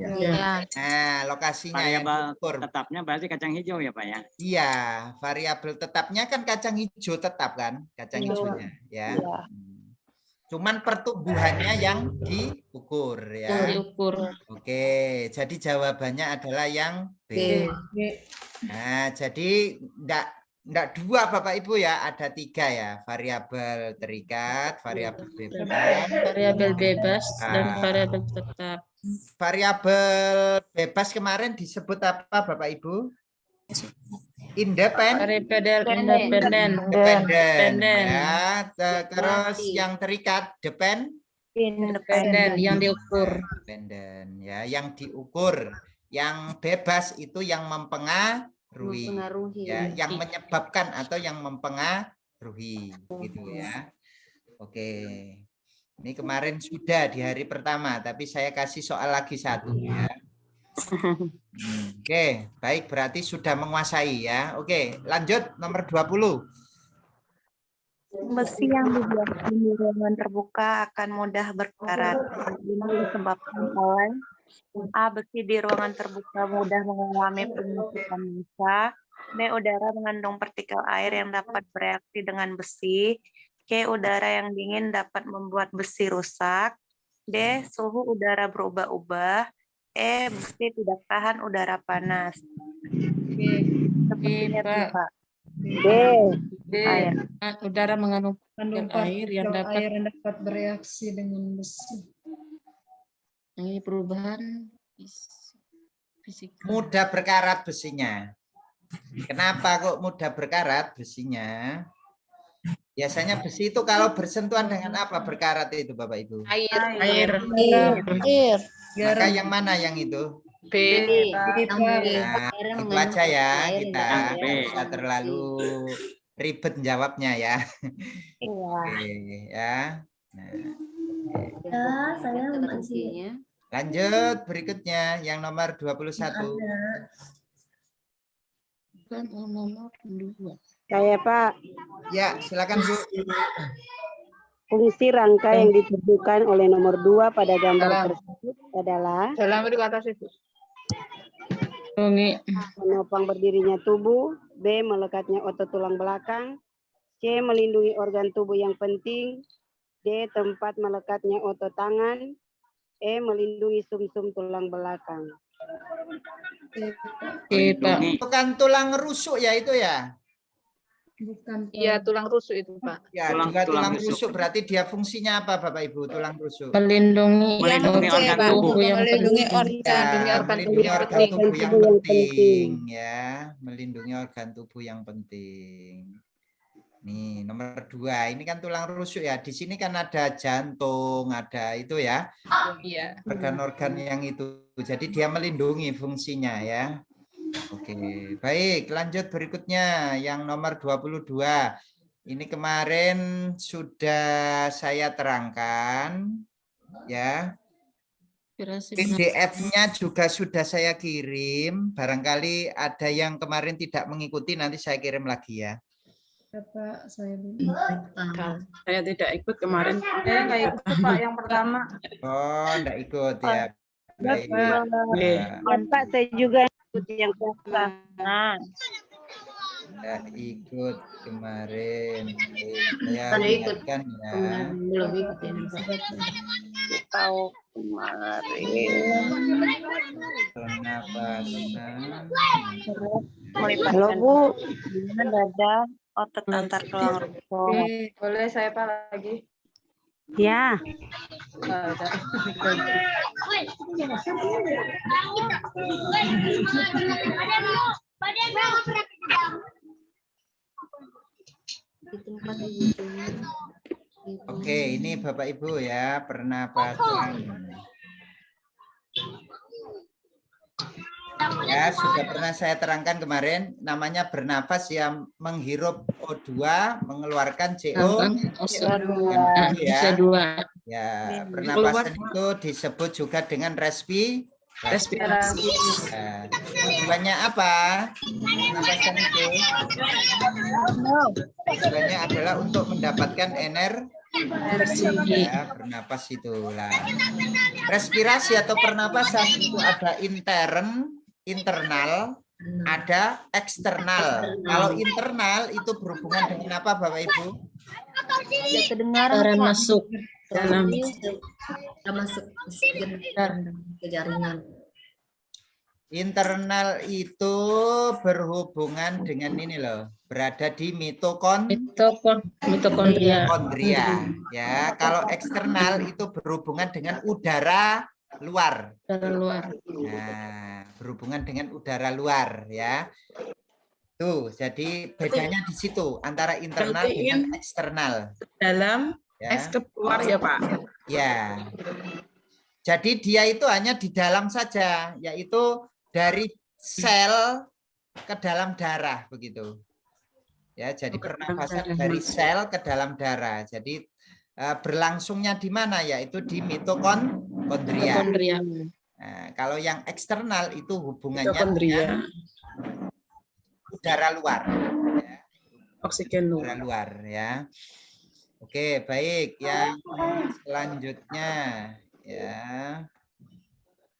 Ya. Nah, lokasinya yang Variabel diukur. tetapnya berarti kacang hijau ya Pak ya? Iya, variabel tetapnya kan kacang hijau tetap kan, kacang Iya. hijaunya ya. Iya. Cuman pertumbuhannya yang diukur ya. Diukur. Oke, jadi jawabannya adalah yang B. Nah, jadi enggak dua Bapak Ibu ya, ada 3 ya, variabel terikat, variabel bebas, Variabel bebas dan Nah. variabel tetap. Variabel bebas kemarin disebut apa Bapak Ibu? Independen ya. Terus yang terikat Independen yang diukur. Independen ya, yang diukur. Yang bebas itu yang mempengaruhi. Ya, yang menyebabkan atau yang mempengaruhi gitu ya. Oke. Ini kemarin sudah di hari pertama, tapi saya kasih soal lagi 1 ya. Oke, baik, berarti sudah menguasai ya. Oke, lanjut nomor 20. Besi yang dibiarkan di ruangan terbuka akan mudah berkarat. Ini disebabkan oleh A. Besi di ruangan terbuka mudah mengalami penyusutan massa. B. Udara mengandung partikel air yang dapat bereaksi dengan besi. C. Udara yang dingin dapat membuat besi rusak. D. Suhu udara berubah-ubah. E. Besi tidak tahan udara panas. Sepertinya Pak. Pak. D. Air. Udara mengandung air yang dapat bereaksi dengan besi. Ini perubahan fisika. Mudah berkarat besinya. Kenapa kok mudah berkarat besinya? Biasanya besi itu kalau bersentuhan dengan apa berkarat itu Bapak Ibu? Air. Maka yang mana yang itu? B. Nah, itu aja ya, kita nggak usah terlalu ribet jawabnya ya. Oke, ya. Nah, saya masih. lanjut berikutnya yang nomor 21. Bukan nomor 2. Saya Pak. Ya, silakan Bu. Fungsi rangka yang ditunjukkan oleh nomor 2 pada gambar tersebut adalah menopang berdirinya tubuh, B. melekatnya otot tulang belakang, C. melindungi organ tubuh yang penting, D. tempat melekatnya otot tangan, E. melindungi sumsum tulang belakang. Bukan tulang rusuk ya itu ya? Bukan. Iya, tulang rusuk itu, Pak. Ya, juga tulang rusuk berarti dia fungsinya apa Bapak Ibu? Tulang rusuk. Melindungi organ tubuh yang melindungi melindungi organ tubuh yang penting ya, melindungi organ tubuh yang penting. Nih, nomor 2. Ini kan tulang rusuk ya. Di sini kan ada jantung, ada itu ya. Iya. Organ-organ yang itu. Jadi dia melindungi fungsinya ya. Oke, baik, lanjut berikutnya yang nomor 22. Ini kemarin sudah saya terangkan ya. PDF-nya juga sudah saya kirim. Barangkali ada yang kemarin tidak mengikuti, nanti saya kirim lagi ya. Pak, saya Saya tidak ikut kemarin. Saya nggak ikut Pak yang pertama. Oh, enggak ikut ya. Baik. Pak, saya juga ikut yang pertama. Enggak ikut kemarin. Saya Ada ikut. ingatkan ya. Belum ikut ya. Tahu kemarin. Pernapasan. Halo Bu. Dada, otot antar tulang rusuk. Boleh saya Pak lagi? Ya. Oke, ini Bapak Ibu ya, pernapasan. Ya, sudah pernah saya terangkan kemarin, namanya bernapas yang menghirup O2, mengeluarkan CO2 ya. Ya, pernapasan itu disebut juga dengan respirasi. Ya, Tujuannya apa? Pernapasan itu tujuannya adalah untuk mendapatkan energi. Ya, bernapas itulah. Respirasi atau pernapasan itu ada internal, ada eksternal. Kalau internal itu berhubungan dengan apa, Bapak Ibu? Tidak kedengaran, Cara Pak. masuk dalam Masuk ke jaringan. Internal itu berhubungan dengan ini loh, berada di mitokondria. Ya, kalau eksternal itu berhubungan dengan udara luar. Nah, berhubungan dengan udara luar ya. Tuh, jadi bedanya di situ antara internal dengan eksternal. Dalam, Ya. keluar ya Pak. Ya. Jadi dia itu hanya di dalam saja, yaitu dari sel ke dalam darah begitu. Ya, jadi pernapasan dari sel ke dalam darah. Jadi berlangsungnya di mana? Yaitu di mitokondria. Nah, kalau yang eksternal itu hubungannya dengan udara luar. Ya. Oksigen udara luar ya. Oke, baik. Yang selanjutnya ya.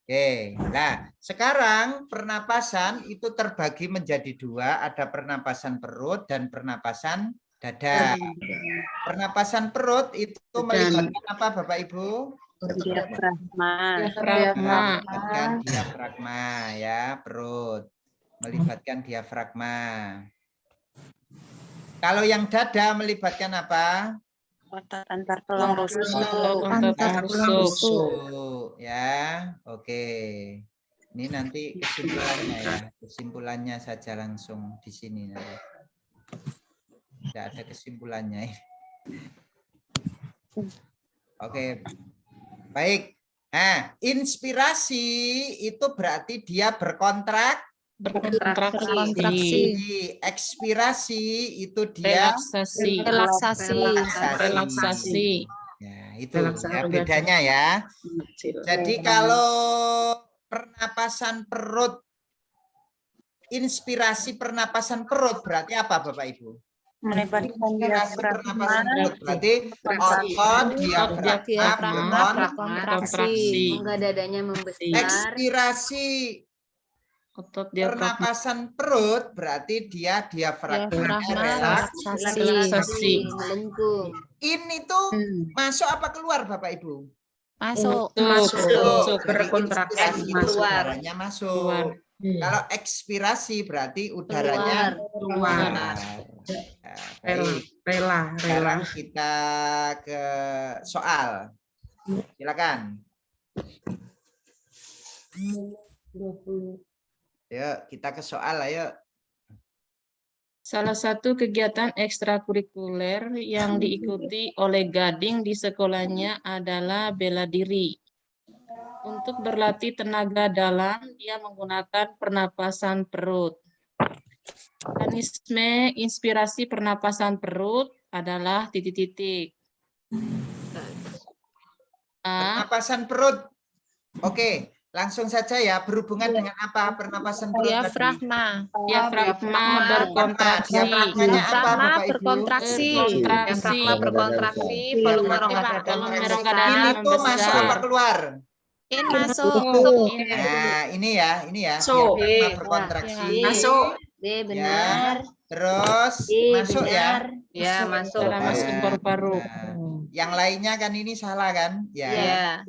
Oke, nah sekarang pernapasan itu terbagi menjadi dua, ada pernapasan perut dan pernapasan dada. Pernapasan perut itu melibatkan apa, Bapak Ibu? Melibatkan diafragma ya, perut. Melibatkan diafragma. Kalau yang dada melibatkan apa? Otot antar tulang rusuk. Antar tulang rusuk ya. Oke. Ini nanti kesimpulannya ya. Kesimpulannya saja langsung di sini nanti. Tidak ada kesimpulannya. Oke. Baik. Nah, inspirasi itu berarti dia berkontraksi. Ekspirasi itu dia relaksasi. Ya, itu ya, bedanya ya. Jadi kalau pernapasan perut, inspirasi pernapasan perut berarti apa, Bapak Ibu? Inspirasi pernapasan perut berarti otot diafragma berkontraksi. Dadanya membesar. Ekspirasi pernapasan perut berarti dia diafragma relaksasi. Melengkung. Ini tuh masuk apa keluar, Bapak Ibu? Masuk. Berkontraksi udaranya masuk. Kalau ekspirasi berarti udaranya keluar. Rela. Sekarang kita ke soal. Silakan. Yuk, kita ke soal, ayo. Salah satu kegiatan ekstrakurikuler yang diikuti oleh Gading di sekolahnya adalah bela diri. Untuk berlatih tenaga dalam, dia menggunakan pernapasan perut. Mekanisme inspirasi pernapasan perut adalah titik-titik. Pernapasan perut. Oke. Langsung saja ya, berhubungan dengan apa pernapasan perut? Diafragma. Diafragma berkontraksi. Diafragma berkontraksi. Diafragma berkontraksi. Volume rongga dada. Ini tuh masuk apa keluar? Ini masuk. Nah, ini ya. Diafragma berkontraksi. Masuk. D benar. Terus masuk ya? Ya, masuk. Masuk paru-paru. Yang lainnya kan ini salah kan? Ya.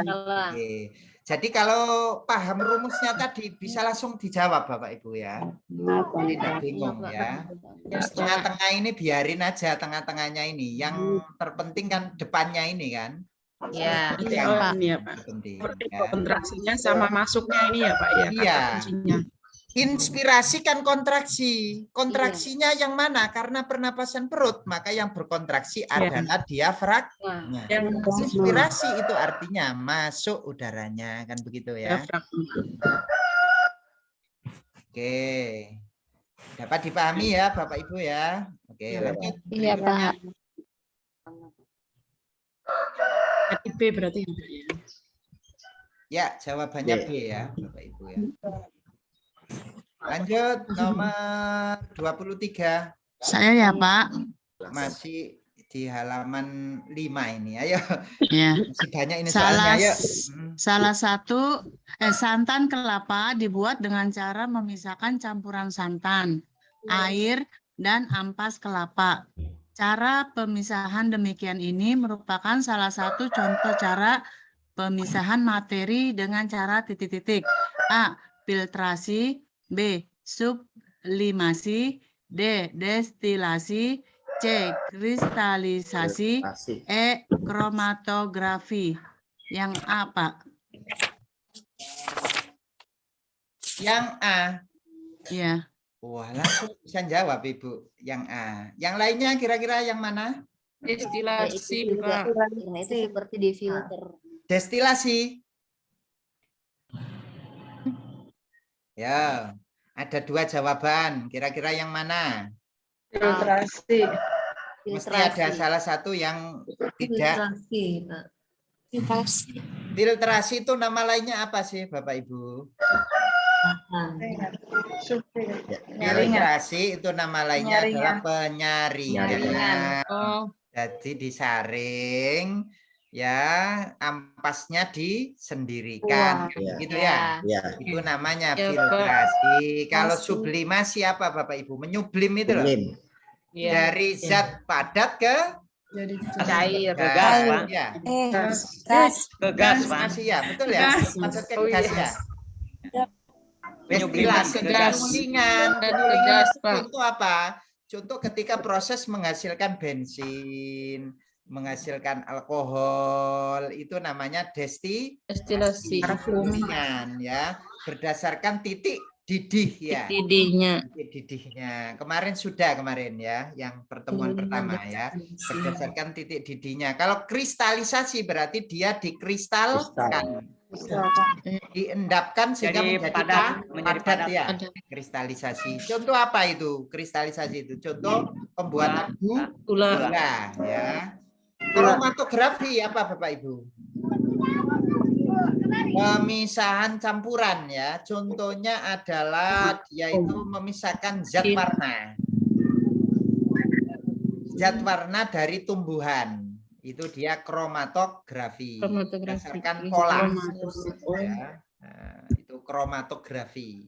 Salah. Oke. Jadi kalau paham rumusnya tadi bisa langsung dijawab Bapak Ibu ya. Tidak bingung ya. Tengah-tengah ini biarin aja, tengah-tengahnya ini. Yang terpenting kan depannya ini kan. Ya. Ini ya Pak. Penting. Kontraksinya sama masuknya ini ya Pak ya. Iya. Inspirasi kan kontraksi. Kontraksinya yang mana? Karena pernapasan perut, maka yang berkontraksi adalah diafragma. Inspirasi itu artinya masuk udaranya, kan begitu ya. Oke. Dapat dipahami ya Bapak Ibu ya. Oke, lanjut. Iya, Pak. B berarti. Ya, jawabannya B ya Bapak Ibu ya. Lanjut nomor 23. Saya ya, Pak. Masih di halaman 5 ini. Ayo. Ya. Masih banyak ini soalnya. Ayo. Salah satu santan kelapa dibuat dengan cara memisahkan campuran santan, air, dan ampas kelapa. Cara pemisahan demikian ini merupakan salah satu contoh cara pemisahan materi dengan cara titik-titik. A. Filtrasi. B. Sublimasi. D. Destilasi. C. Kristalisasi. E. Kromatografi. Yang A, Pak? Yang A. Iya. Wah, langsung bisa jawab Ibu. Yang A. Yang lainnya kira-kira yang mana? Destilasi, Pak. Itu seperti di filter. Destilasi. Ya, ada 2 jawaban. Kira-kira yang mana? Filtrasi. Mesti ada salah satu yang tidak. Filtrasi, Pak. Filtrasi itu nama lainnya apa sih Bapak Ibu? Filtrasi itu nama lainnya adalah penyaringan. Jadi disaring, ya ampasnya disendirikan, gitu ya. Itu namanya filtrasi. Kalau sublimasi apa Bapak Ibu? Menyublim itu loh. Dari zat padat ke cair. Ke gas, Pak. Ya. Ke gas, Pak. Masih ya, betul ya. Padat ke gas ya. Destilasi ringan. Contoh apa? Contoh ketika proses menghasilkan bensin, menghasilkan alkohol, itu namanya destilasi ringan ya, berdasarkan titik didih ya. Didihnya. Kemarin ya, yang pertemuan pertama ya, berdasarkan titik didihnya. Kalau kristalisasi berarti dia dikristalkan. Diendapkan sehingga menjadi padat ya. Kristalisasi. Contoh apa itu? Kristalisasi itu contoh pembuatan gula ya. Kromatografi apa Bapak Ibu? Pemisahan campuran ya. Contohnya adalah yaitu memisahkan zat warna. Zat warna dari tumbuhan. Itu dia kromatografi. Berdasarkan pola. Ya. Nah, itu kromatografi.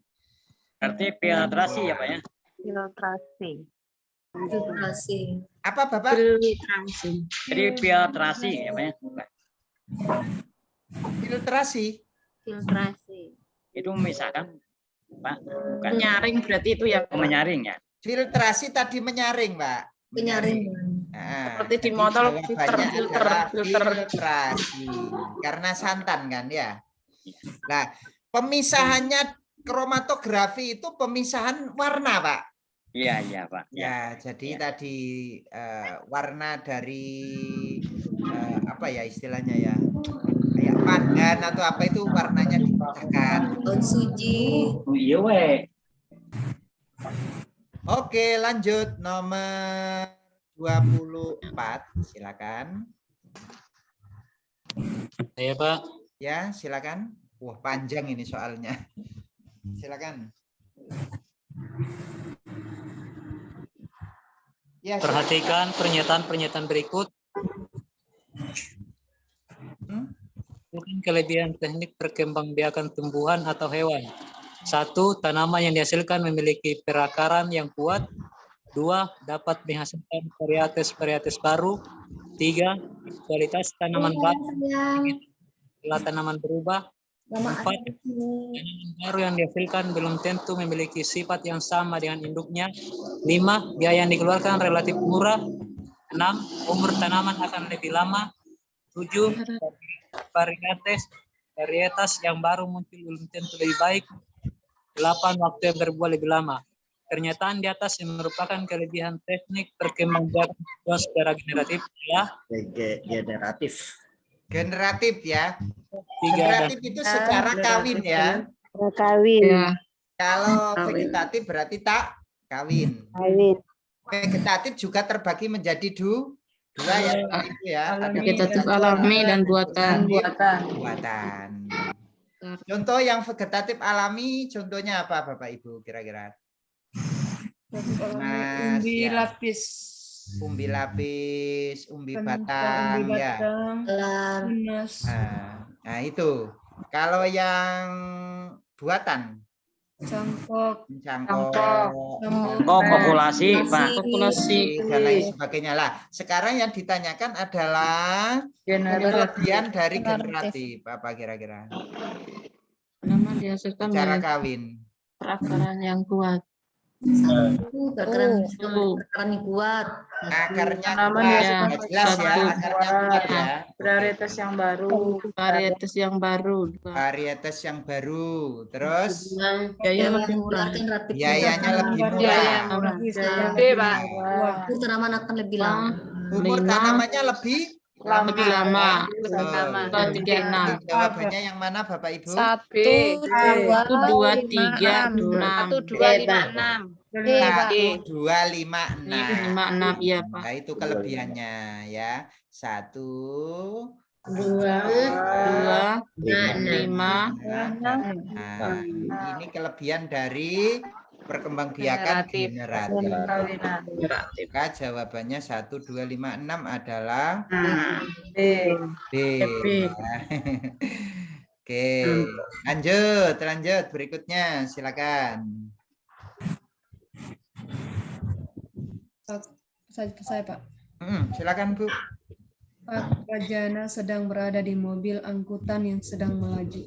Berarti filtrasi ya Pak ya? Filtrasi. Apa Bapak? Filtrasi. Jadi filtrasi ya Pak ya? Filtrasi. Itu memisahkan Pak? Bukan. Menyaring berarti itu ya? Menyaring ya? Filtrasi tadi menyaring Pak. Menyaring. Nah, seperti di motor filtrasi karena santan kan ya. Nah, pemisahannya kromatografi itu pemisahan warna Pak. Iya Pak. Ya, jadi tadi warna dari apa ya istilahnya ya, kayak pandan atau apa itu warnanya dipisahkan. Suji. Iya weh. Oke, lanjut nomor 24, silakan. Saya Pak. Ya, silakan. Wah, panjang ini soalnya. Silakan. Ya, perhatikan pernyataan-pernyataan berikut. Kelebihan teknik perkembangbiakan tumbuhan atau hewan. 1. Tanaman yang dihasilkan memiliki perakaran yang kuat. 2. Dapat menghasilkan varietas baru. 3. Kualitas tanaman baru setelah tanaman berubah. 4. Tanaman baru yang dihasilkan belum tentu memiliki sifat yang sama dengan induknya. 5. Biaya yang dikeluarkan relatif murah. 6. Umur tanaman akan lebih lama. 7. Varietas yang baru muncul belum tentu lebih baik. 8. Waktu yang berbuah lebih lama. Pernyataan di atas yang merupakan kelebihan teknik perkembangbiakan secara generatif ya. Generatif ya. Generatif itu secara kawin ya. Kawin. Ya. Kalau vegetatif berarti tak kawin. Vegetatif juga terbagi menjadi dua ya. Itu ya. Vegetatif alami dan buatan. Contoh yang vegetatif alami, contohnya apa Bapak Ibu kira-kira? Mas, Umbi ya. lapis. Umbi lapis, umbi Kentang, batang, umbi ya. batang, tunas. Nah, itu. Kalau yang buatan, Cangkok, populasi, Pak. Populasi. dan lain sebagainya lah. Sekarang yang ditanyakan adalah kelebihan dari generatif. Apa kira-kira? Nama dihasilkan Cara dari kawin. perakaran yang kuat. Perakaran yang kuat. Akarnya Tanaman kuat. dihasilkan Nah, jelas ya, akarnya kuat ya. Varietas yang baru. Varietas yang baru. Varietas yang baru. Terus Biaya lebih murah. biayanya lebih Biaya murah. murah. B, Pak. Tanaman akan lebih lama. Umur tanamannya lebih Lebih lama. Betul. 236. Jawabannya yang mana Bapak Ibu? 1256. 1256. Iya, Pak. Nah, itu kelebihannya ya. 1, 2, 5. Nah, ini kelebihan dari perkembangbiakan generatif. Maka jawabannya 1, 2, 5, 6 adalah B. Ya. Oke, lanjut berikutnya, silakan. Saya Pak. Silakan Bu. Pak Rajana sedang berada di mobil angkutan yang sedang melaju.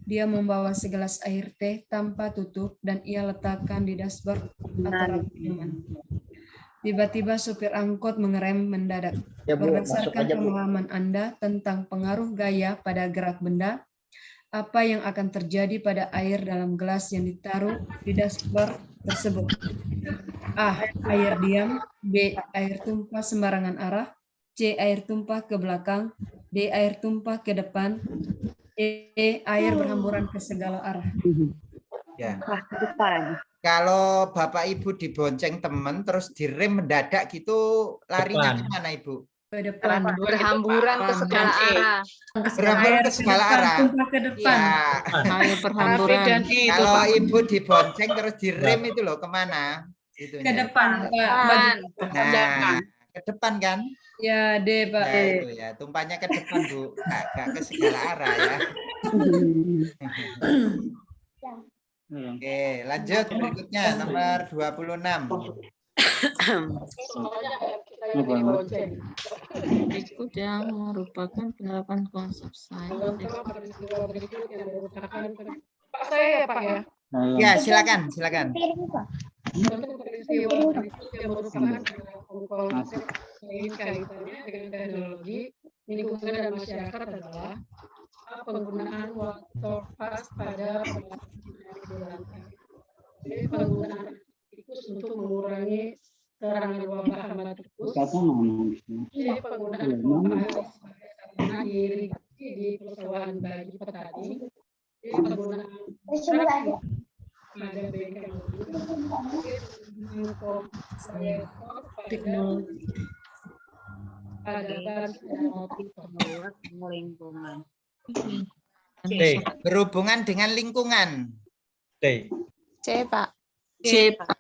Dia membawa segelas air teh tanpa tutup dan ia letakkan di dashboard atau rak minuman. Tiba-tiba supir angkot mengerem mendadak. Ya, Bu, Berdasarkan masuk aja, Bu. pemahaman Anda tentang pengaruh gaya pada gerak benda, apa yang akan terjadi pada air dalam gelas yang ditaruh di dashboard tersebut? A. Air diam. B. Air tumpah sembarangan arah. C. Air tumpah ke belakang. D. Air tumpah ke depan. E. Air berhamburan ke segala arah. Ya. Kalau Bapak Ibu dibonceng teman terus direm mendadak gitu, larinya kemana Ibu? Ke depan. Berhamburan ke segala arah. Berhamburan ke segala arah. Tumpah ke depan. Ya. Air berhamburan. Kalau Ibu dibonceng terus direm itu loh kemana? Itunya. Ke depan, Pak. Nah, ke depan kan? Ya, D, Pak. Ya, itu ya, tumpahnya ke depan, Bu. Gak ke segala arah ya. Oke, lanjut berikutnya nomor 26. Berikut yang merupakan penerapan konsep sains. Pak saya ya, Pak ya. Ya, silakan. Konsep sains kaitannya dengan teknologi, lingkungan dan masyarakat adalah penggunaan water fast pada jadi penggunaan tikus untuk mengurangi serangan wabah hama tikus. Jadi penggunaan pompa air irigasi di persawahan bagi petani. Jadi penggunaan pada bengkel teknologi pada motif lingkungan. Berhubungan dengan lingkungan. C, Pak. C, Pak.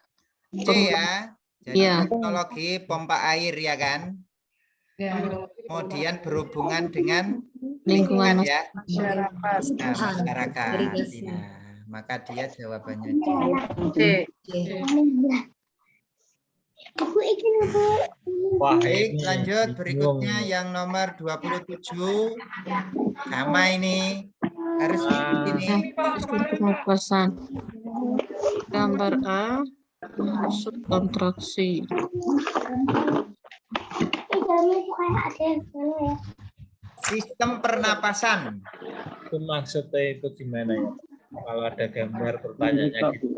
C ya. Jadi teknologi pompa air ya kan. Kemudian berhubungan dengan lingkungan ya. Masyarakat. Ya. Maka dia jawabannya C. Baik, lanjut berikutnya yang nomor 27. Sama ini. Harus begini. Pernapasan. Gambar A, maksud kontraksi. Sistem pernapasan. Itu maksudnya itu gimana ya? Kalau ada gambar pertanyaannya gitu.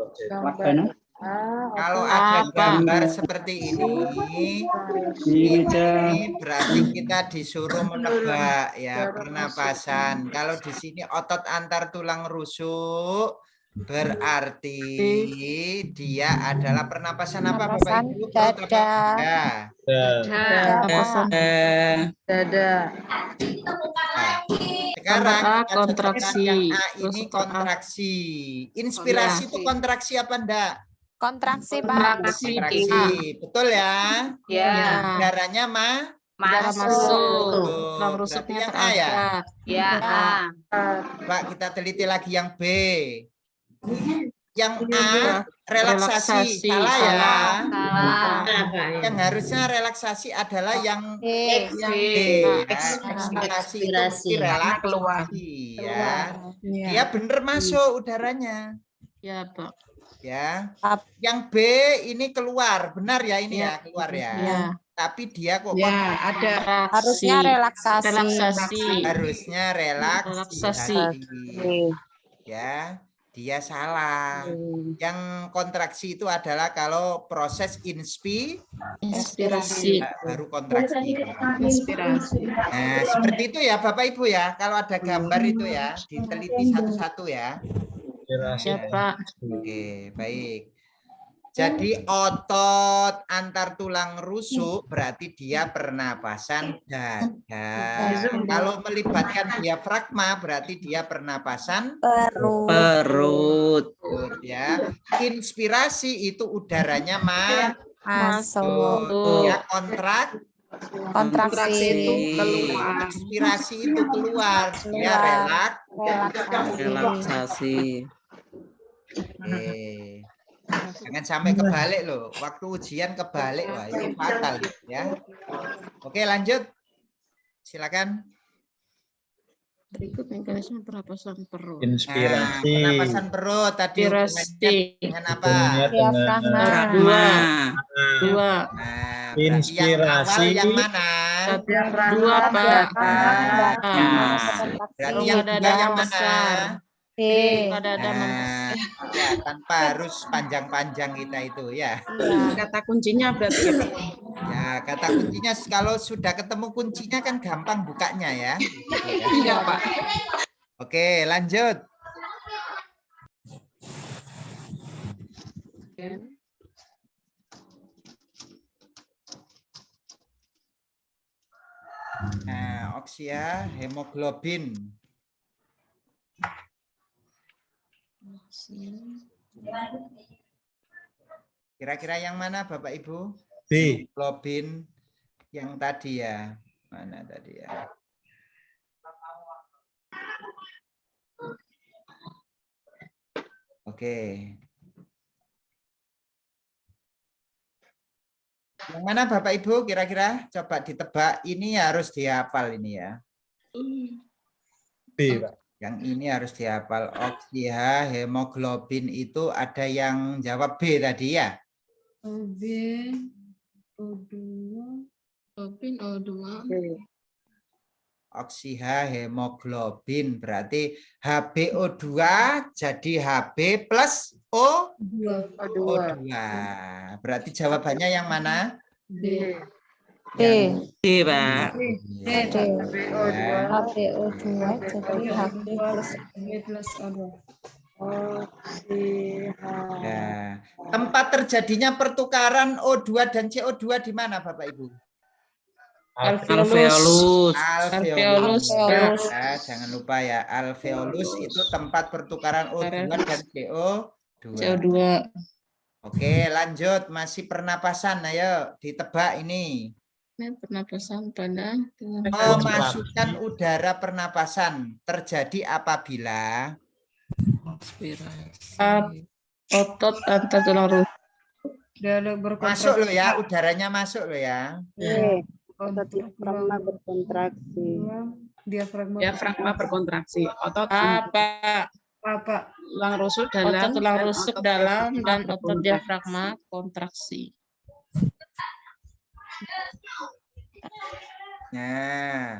Kalau ada gambar seperti ini berarti kita disuruh menebak ya pernapasan. Kalau di sini otot antar tulang rusuk, Berarti dia adalah pernapasan apa Bapak Pernapasan Ibu? dada. Dada. Sekarang A, kita kontraksi. contohkan yang A Terus ini untuk A. kontraksi. Inspirasi itu kontraksi apa enggak? Kontraksi, Pak. Kontraksi. Betul ya? Ya. Darahnya Darah Masuk. masuk. Tuh, Tulang berarti rusuknya yang A ya? terangkat. Ya. Pak, kita teliti lagi yang B. Yang A relaksasi. Salah ya? Salah. Yang harusnya relaksasi adalah yang B. Ya. Ekspirasi itu mesti relaksasi ya. Dia bener masuk udaranya. Ya, Pak. Ya. Yang B ini keluar. Benar ya ini ya, keluar ya. Ya. Tapi dia kok ada Harusnya relaksasi. harusnya relaksasi. Ya, dia salah. Yang kontraksi itu adalah kalau proses inspirasi baru kontraksi. Nah, seperti itu ya Bapak Ibu ya. Kalau ada gambar itu ya, diteliti satu-satu ya. Siapa? Oke, baik. Jadi otot antar tulang rusuk berarti dia pernapasan dada. Kalau melibatkan diafragma berarti dia pernapasan perut. Ya. Inspirasi itu udaranya masuk. Ya, kontraksi itu keluar. Inspirasi itu keluar. Dia relaksasi. Oke. Jangan sampai kebalik loh. Waktu ujian kebalik, wah ini fatal ya. Oke, lanjut. Silakan. Berikut mekanisme pernapasan perut. Inspirasi. Pernapasan perut tadi dengan apa? Dua. Inspirasi yang mana? Dua, Pak. Berarti yang dua yang mana? Pada ada Ya, tanpa harus panjang-panjang kita itu ya. Kata kuncinya berarti ya. Ya, kata kuncinya kalau sudah ketemu kuncinya kan gampang bukanya ya. Iya, Pak. Oke, lanjut. Nah, oksia, hemoglobin. Kira-kira yang mana Bapak Ibu? B. Hemoglobin yang tadi ya. Mana tadi ya? Oke. Yang mana Bapak Ibu kira-kira? Coba ditebak. Ini harus dihafal ini ya. B, Pak. Yang ini harus dihafal. Oksia, hemoglobin itu ada yang jawab B tadi ya? B, O2. Hemoglobin O2. Oksiha, hemoglobin. Berarti HbO2 jadi Hb plus O2. Berarti jawabannya yang mana? D. D, Pak. HbO2 jadi Hb plus O2. Ya. Tempat terjadinya pertukaran O2 dan CO2 di mana Bapak Ibu? Alveolus. Ya, jangan lupa ya, alveolus itu tempat pertukaran O2 dan CO2. Oke, lanjut. Masih pernapasan. Ayo ditebak ini. Pernapasan pada Memasukkan udara pernapasan terjadi apabila otot antar tulang rusuk masuk loh ya, udaranya masuk loh ya. Otot diafragma berkontraksi. Diafragma berkontraksi. Otot apa? Tulang rusuk dalam. Otot tulang rusuk dalam dan otot diafragma kontraksi. Nah,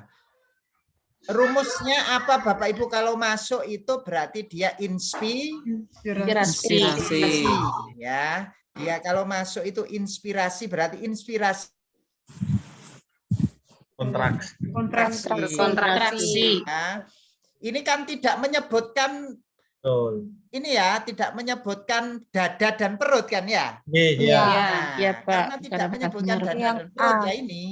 rumusnya apa Bapak Ibu kalau masuk itu berarti dia inspirasi. Ya, dia kalau masuk itu inspirasi berarti inspirasi. Kontraksi. Kontraksi. Nah, ini kan tidak menyebutkan Ini ya, tidak menyebutkan dada dan perut kan ya? Iya. Iya, Pak. Karena tidak Karena menyebutkan benar. dada Yang dan perut A. ya ini.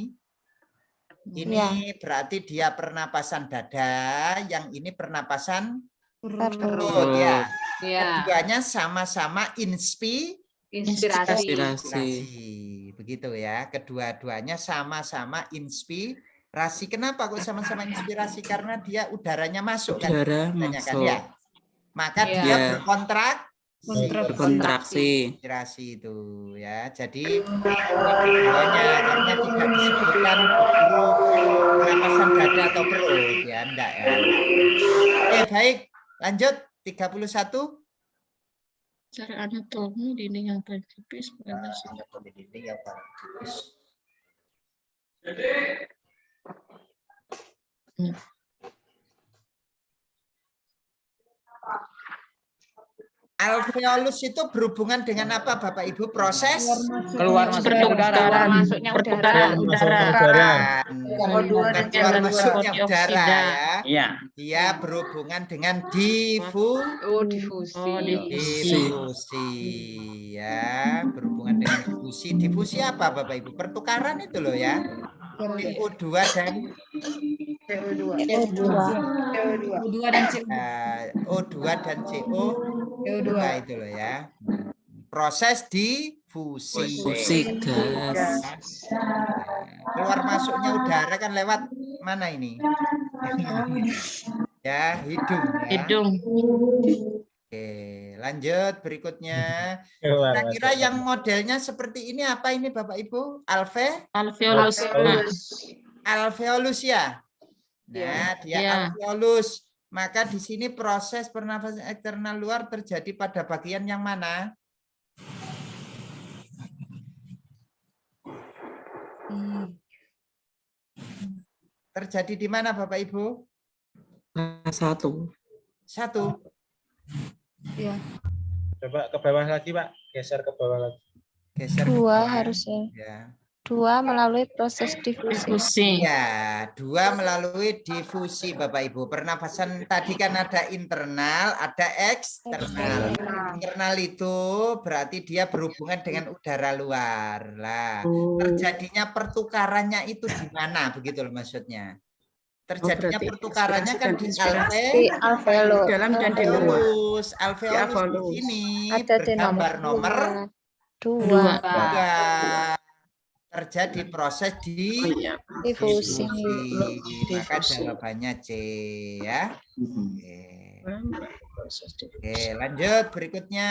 Ini berarti dia pernapasan dada, yang ini pernapasan perut ya. Keduanya sama-sama inspirasi. Begitu ya. Kedua-duanya sama-sama inspirasi. Kenapa kok sama-sama inspirasi? Karena dia udaranya masuk kan? Udara Kan masuk. ya? Maka dia Berkontraksi. inspirasi itu ya. Jadi keduanya karena tidak disebutkan huruf pernapasan dada atau perut ya, enggak ya. Oke, baik. Lanjut 31. Cari anatomi dinding yang paling tipis pada Anatomi dinding yang paling tipis. Alveolus itu berhubungan dengan apa Bapak Ibu? Proses Keluar masuknya udara. Masuknya udara. Bukan keluar masuknya udara ya. Iya. Dia berhubungan dengan difusi ya, berhubungan dengan difusi. Difusi apa Bapak Ibu? Pertukaran itu loh ya. CO2 dan O2 dan CO2. O2 dan CO2 itu loh ya. Proses difusi. Gas. Keluar masuknya udara kan lewat mana ini? Ya, hidung ya. hidung. Oke, lanjut berikutnya. Kira-kira yang modelnya seperti ini apa ini Bapak Ibu? Alveolus. Alveolus ya. Nah, dia alveolus. Maka di sini proses pernafasan eksternal luar terjadi pada bagian yang mana? Terjadi di mana Bapak Ibu? Satu. Iya. Coba ke bawah lagi, Pak. Geser ke bawah lagi. Geser. Dua harusnya. Ya. Dua melalui proses difusi. Ya, dua melalui difusi Bapak Ibu. Pernafasan tadi kan ada internal, ada eksternal. Internal itu berarti dia berhubungan dengan udara luar. Lah, terjadinya pertukarannya itu di mana begitu loh maksudnya. Terjadinya pertukarannya kan di alveolus. Dalam dan di luar. Alveolus di sini Ada di bergambar nomor 2. Terjadi proses difusi. Maka jawabannya C ya. Oke, lanjut berikutnya.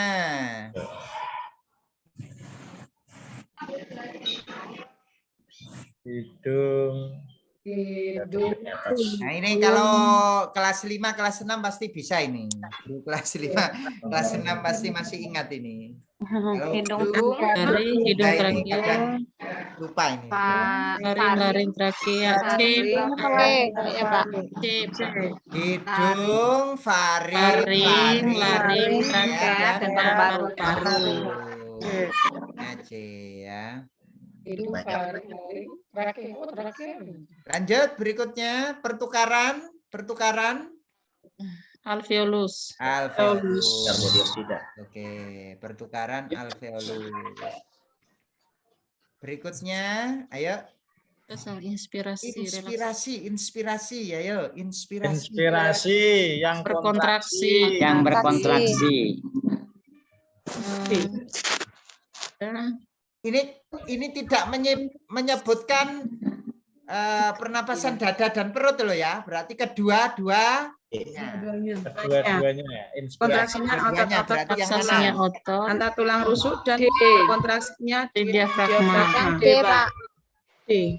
Hidung. Nah, ini kalau kelas 5, kelas 6 pasti bisa ini. Kelas 5, kelas 6 pasti masih ingat ini. Hidung terakhir. Lupa ini. Laring terakhir. Hidung, faring, laring, dan paru-paru. C ya. Lanjut berikutnya pertukaran. Alveolus. Oke, pertukaran alveolus. Berikutnya, ayo. Inspirasi, ayo. Inspirasi yang berkontraksi. Ini tidak menyebutkan pernapasan dada dan perut loh ya. Berarti kedua-duanya. Kedua-duanya ya. Kontraksinya otot antar tulang rusuk dan kontraksinya di diafragma. D.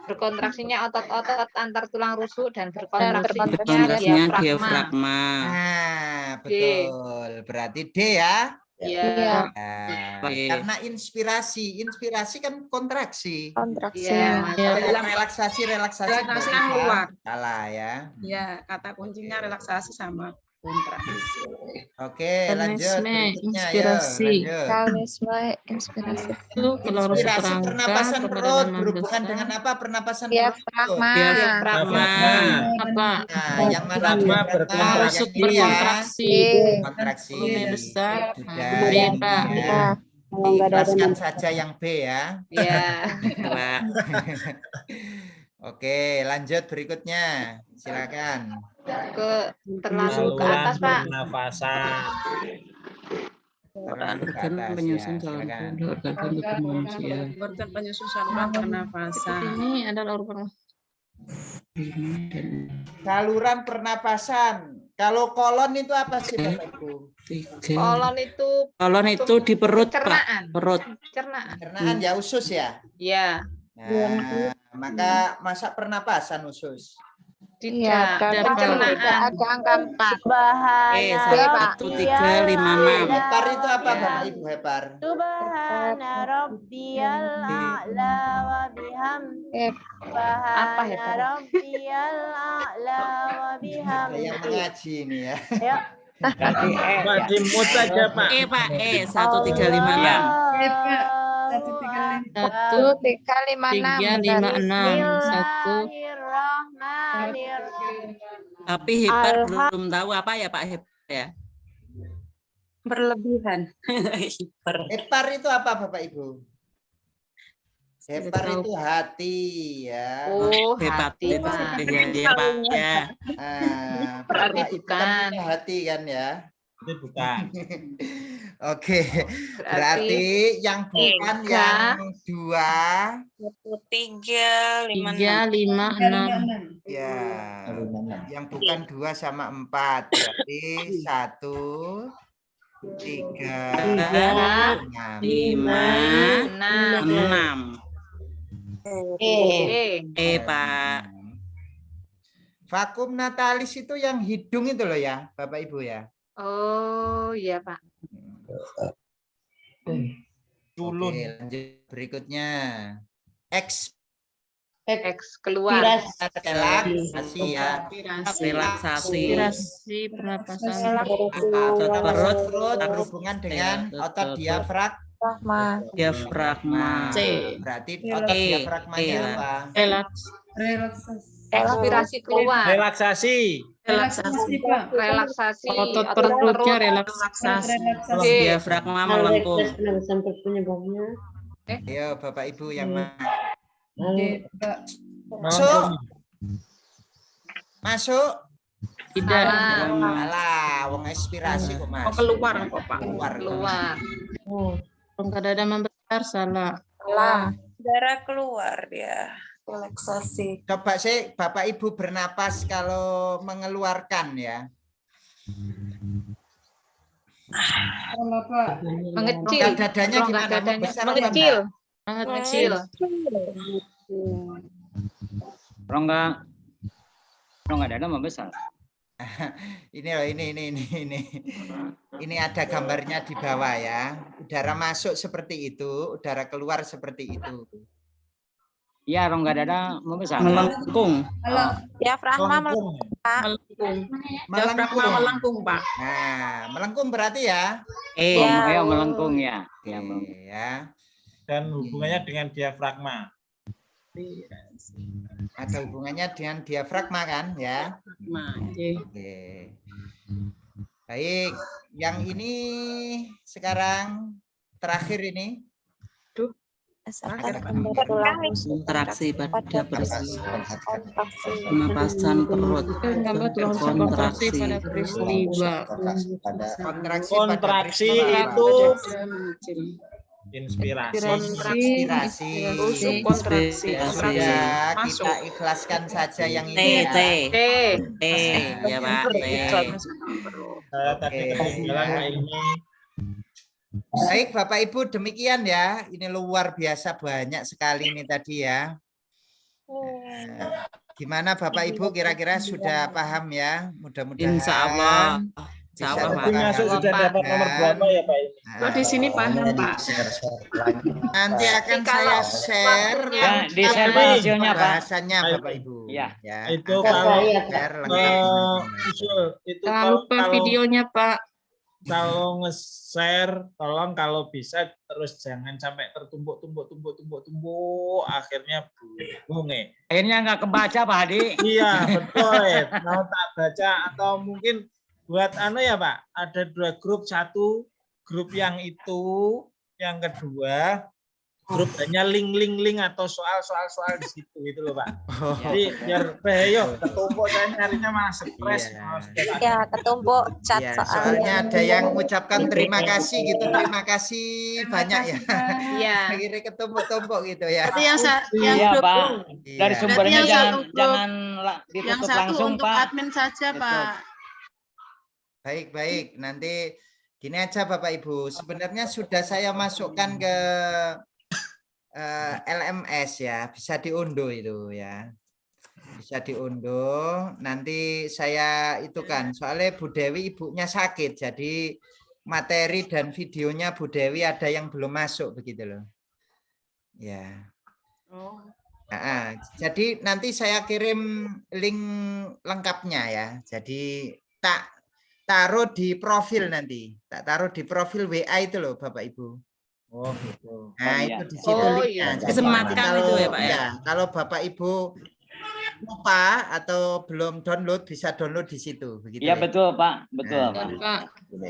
Berkontraksinya otot-otot antar tulang rusuk dan berkontraksinya diafragma. Nah, betul. Berarti D ya. Iya. Karena inspirasi kan kontraksi. Relaksasi keluar. salah ya. Ya, kata kuncinya relaksasi sama. kontraksi. Oke, lanjut berikutnya. Inspirasi. Lanjut. Kaalisme inspirasi. Itu kalau rusuk Inspirasi rangka pernapasan pada perut nama berhubungan besar. dengan apa? Pernapasan Diafragma. Diafragma. Apa? Nah, yang mana Diafragma diafragma? berkontraksi. Rusuk Yang ini ya. berkontraksi. Kontraksi. Volume besar. Sudah. B, Pak. Ya. Diikhlaskan saja yang B ya. Ya. Oke, lanjut berikutnya. Silakan. Terlalu ke atas, Pak. Pernafasan. Terlalu ke Organ atas, penyusun ya. saluran Silakan. tubuh, organ tubuh manusia. Organ penyusun saluran pernafasan. Ini adalah organ Saluran pernapasan. Kalau kolon itu apa sih, Bapak Ibu? Kolon itu di perut, pencernaan. Pak. Perut. Pencernaan. Pencernaan ya, usus ya. Ya. Nah, maka masa pernapasan usus. Iya, berarti pencernaan. tidak ada angka 4. Subhana 1, 3, 5, 6. Hepar itu apa, Bapak Ibu? Hepar. Subhana rabbiyal a'la wa bihamdi. Apa Subhana hepar? rabbiyal a'la wa Ada bihamdi. yang mengaji ini ya. Ayo. Pak, dimut saja, Pak. Pak. 1, 3, 5, 6. 1, 3, 5, 6. 3, 5, 6. 1. Bismillahirrahmanirrahim. Tapi hepar belum tahu apa ya, Pak hepar ya. Berlebihan. Hepar itu apa, Bapak Ibu? Hepar itu hati ya. Oh, hati, Pak. Ya, Pak ya. Berarti Bapak Ibu kan punya hati kan ya. Itu bukan. Oke, berarti yang bukan yang 2. 3, 3, 5, 6. Ya, yang bukan 2 sama 4. Berarti 1, 3, 6. 5, 6. Pak. Vakum natalis itu yang hidung itu loh ya, Bapak Ibu ya. Oh, iya, Pak. Oke, lanjut berikutnya. X Keluar. relaksasi ya. Relaksasi. Pernapasan Otot perut berhubungan dengan otot diafragma. Berarti otot diafragmanya apa? Ekspirasi keluar. Relaksasi. Relaksasi. Otot perutnya relaksasi. Diafragma melengkung. Ayo Bapak Ibu yang masuk. Tidak. Alah, wong inspirasi kok masuk. Keluar kok, Pak. Keluar. Rongga dada membesar salah. Darah keluar dia. Relaksasi. Coba sih Bapak Ibu bernapas kalau mengeluarkan ya. Mengecil. Dadanya gimana? Besar apa mengecil. enggak? Mengecil. Rongga dada membesar. Ini loh, ini ada gambarnya di bawah ya. Udara masuk seperti itu, udara keluar seperti itu. Iya, rongga dada membesar. Melengkung. Diafragma melengkung, Pak. Nah, melengkung berarti ya. Ayo melengkung ya. Ya. Dan hubungannya dengan diafragma. Ada hubungannya dengan diafragma kan ya. Oke. Baik, yang ini sekarang terakhir ini. Kontraksi pada bersih. Penapasan perut. Kontraksi pada peristiwa. Kontraksi itu inspirasi. Kontraksi. Sudah kita ikhlaskan saja yang ini. Ya Pak. Tadi ketinggalan ini. Baik Bapak Ibu, demikian ya. Ini luar biasa banyak sekali ini tadi ya. Gimana Bapak Ibu kira-kira sudah paham ya? Mudah-mudahan. Insya Allah. Bisa Allah, Pak. Masuk sudah dapat nomor berapa ya Pak ini? Kok di sini paham, Pak? Nanti akan saya share Ya, di share Pak hasilnya Pak. bahasannya Bapak Ibu. Ya. Itu kalau Share lengkap. usul itu Jangan lupa videonya, Pak. kalau nge-share tolong kalau bisa terus jangan sampai tertumpuk akhirnya bingung Akhirnya nggak kebaca Pak Hadi. Iya betul mau tak baca atau mungkin buat ya Pak ada 2 grup, satu grup yang itu, yang kedua grup hanya link atau soal di situ gitu loh Pak. Jadi biar ayo ketumpuk saya nyarinya malah stres. Ya, ketumpuk chat Ya, soalnya. soalnya ada yang mengucapkan terima kasih gitu, terima kasih banyak ya. Iya. Akhirnya ketumpuk-tumpuk gitu ya. Berarti yang Iya grup Pak. Iya. Dari sumbernya yang jangan satu grup. jangan yang ditutup satu langsung untuk Pak. admin saja, Gitu. Pak. Baik. Nanti gini aja Bapak Ibu, sebenarnya sudah saya masukkan ke LMS ya, bisa diunduh itu ya. Bisa diunduh, nanti saya itu kan, soalnya Bu Dewi ibunya sakit, jadi materi dan videonya Bu Dewi ada yang belum masuk begitu loh. Ya. Nah, jadi nanti saya kirim link lengkapnya ya. Jadi tak taruh di profil nanti. Tak taruh di profil WA itu loh Bapak Ibu. Oh gitu. Nah, iya. itu di situ Oh, linknya. iya. Jadi Sematkan kalau, itu ya, Pak, ya? kalau Bapak Ibu lupa atau belum download bisa download di situ begitu. Iya ya. betul Pak, betul Nah, Pak. Pak.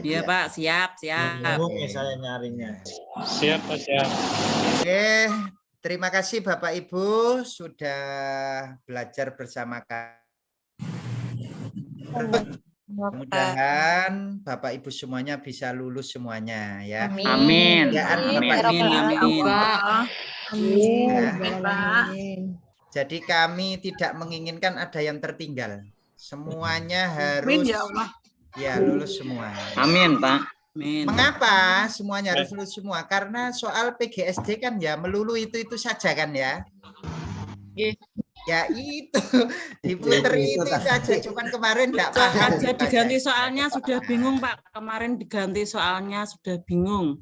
Iya, Pak. Siap. Bingung saya nyarinya. Siap Pak, siap. Oke, terima kasih Bapak Ibu sudah belajar bersama kami. Mudah-mudahan Bapak Ibu semuanya bisa lulus semuanya ya. Amin. Kerjaan Amin. Bapak Ibu. Amin. Ya. Pak. Jadi kami tidak menginginkan ada yang tertinggal. Semuanya Amin harus ya Allah. ya lulus semua. Amin Pak. Amin. Mengapa semuanya harus lulus semua? Karena soal PGSD kan ya melulu itu saja kan ya. Ya itu diputer itu saja. Cuman kemarin enggak paham. Saja diganti soalnya sudah bingung Pak. Kemarin diganti soalnya sudah bingung.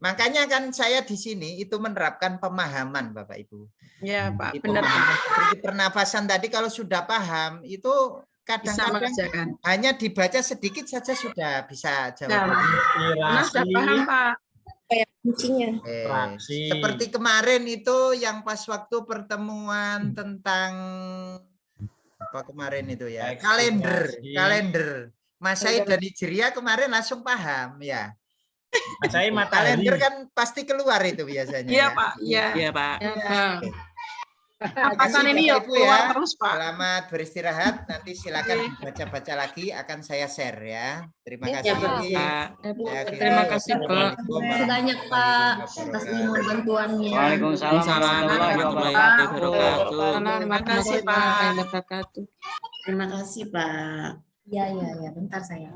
Makanya kan saya di sini itu menerapkan pemahaman Bapak Ibu. Ya Pak, Itu benar. seperti pernafasan tadi kalau sudah paham itu Bisa kadang-kadang mengerjakan. hanya dibaca sedikit saja sudah bisa jawab. Nah, sudah paham Pak. Kayak kuncinya. Seperti kemarin itu yang pas waktu pertemuan tentang apa kemarin itu ya, kalender. Mas Said dan Hijriah kemarin langsung paham ya. Saya matahari. Kalender kan pasti keluar itu biasanya. Iya ya. Pak, iya. Iya, Pak. Apakah ini ya Bapak Ibu keluar terus Pak? Selamat beristirahat. Nanti silakan baca-baca lagi, akan saya share ya. Terima kasih. Ya, Pak. Ya, Terima kasih Pak. Terima kasih banyak Pak atas ilmu dan bantuannya. Waalaikumsalam warahmatullahi wabarakatuh. Terima kasih Pak. Terima kasih Pak. Ya, bentar saya.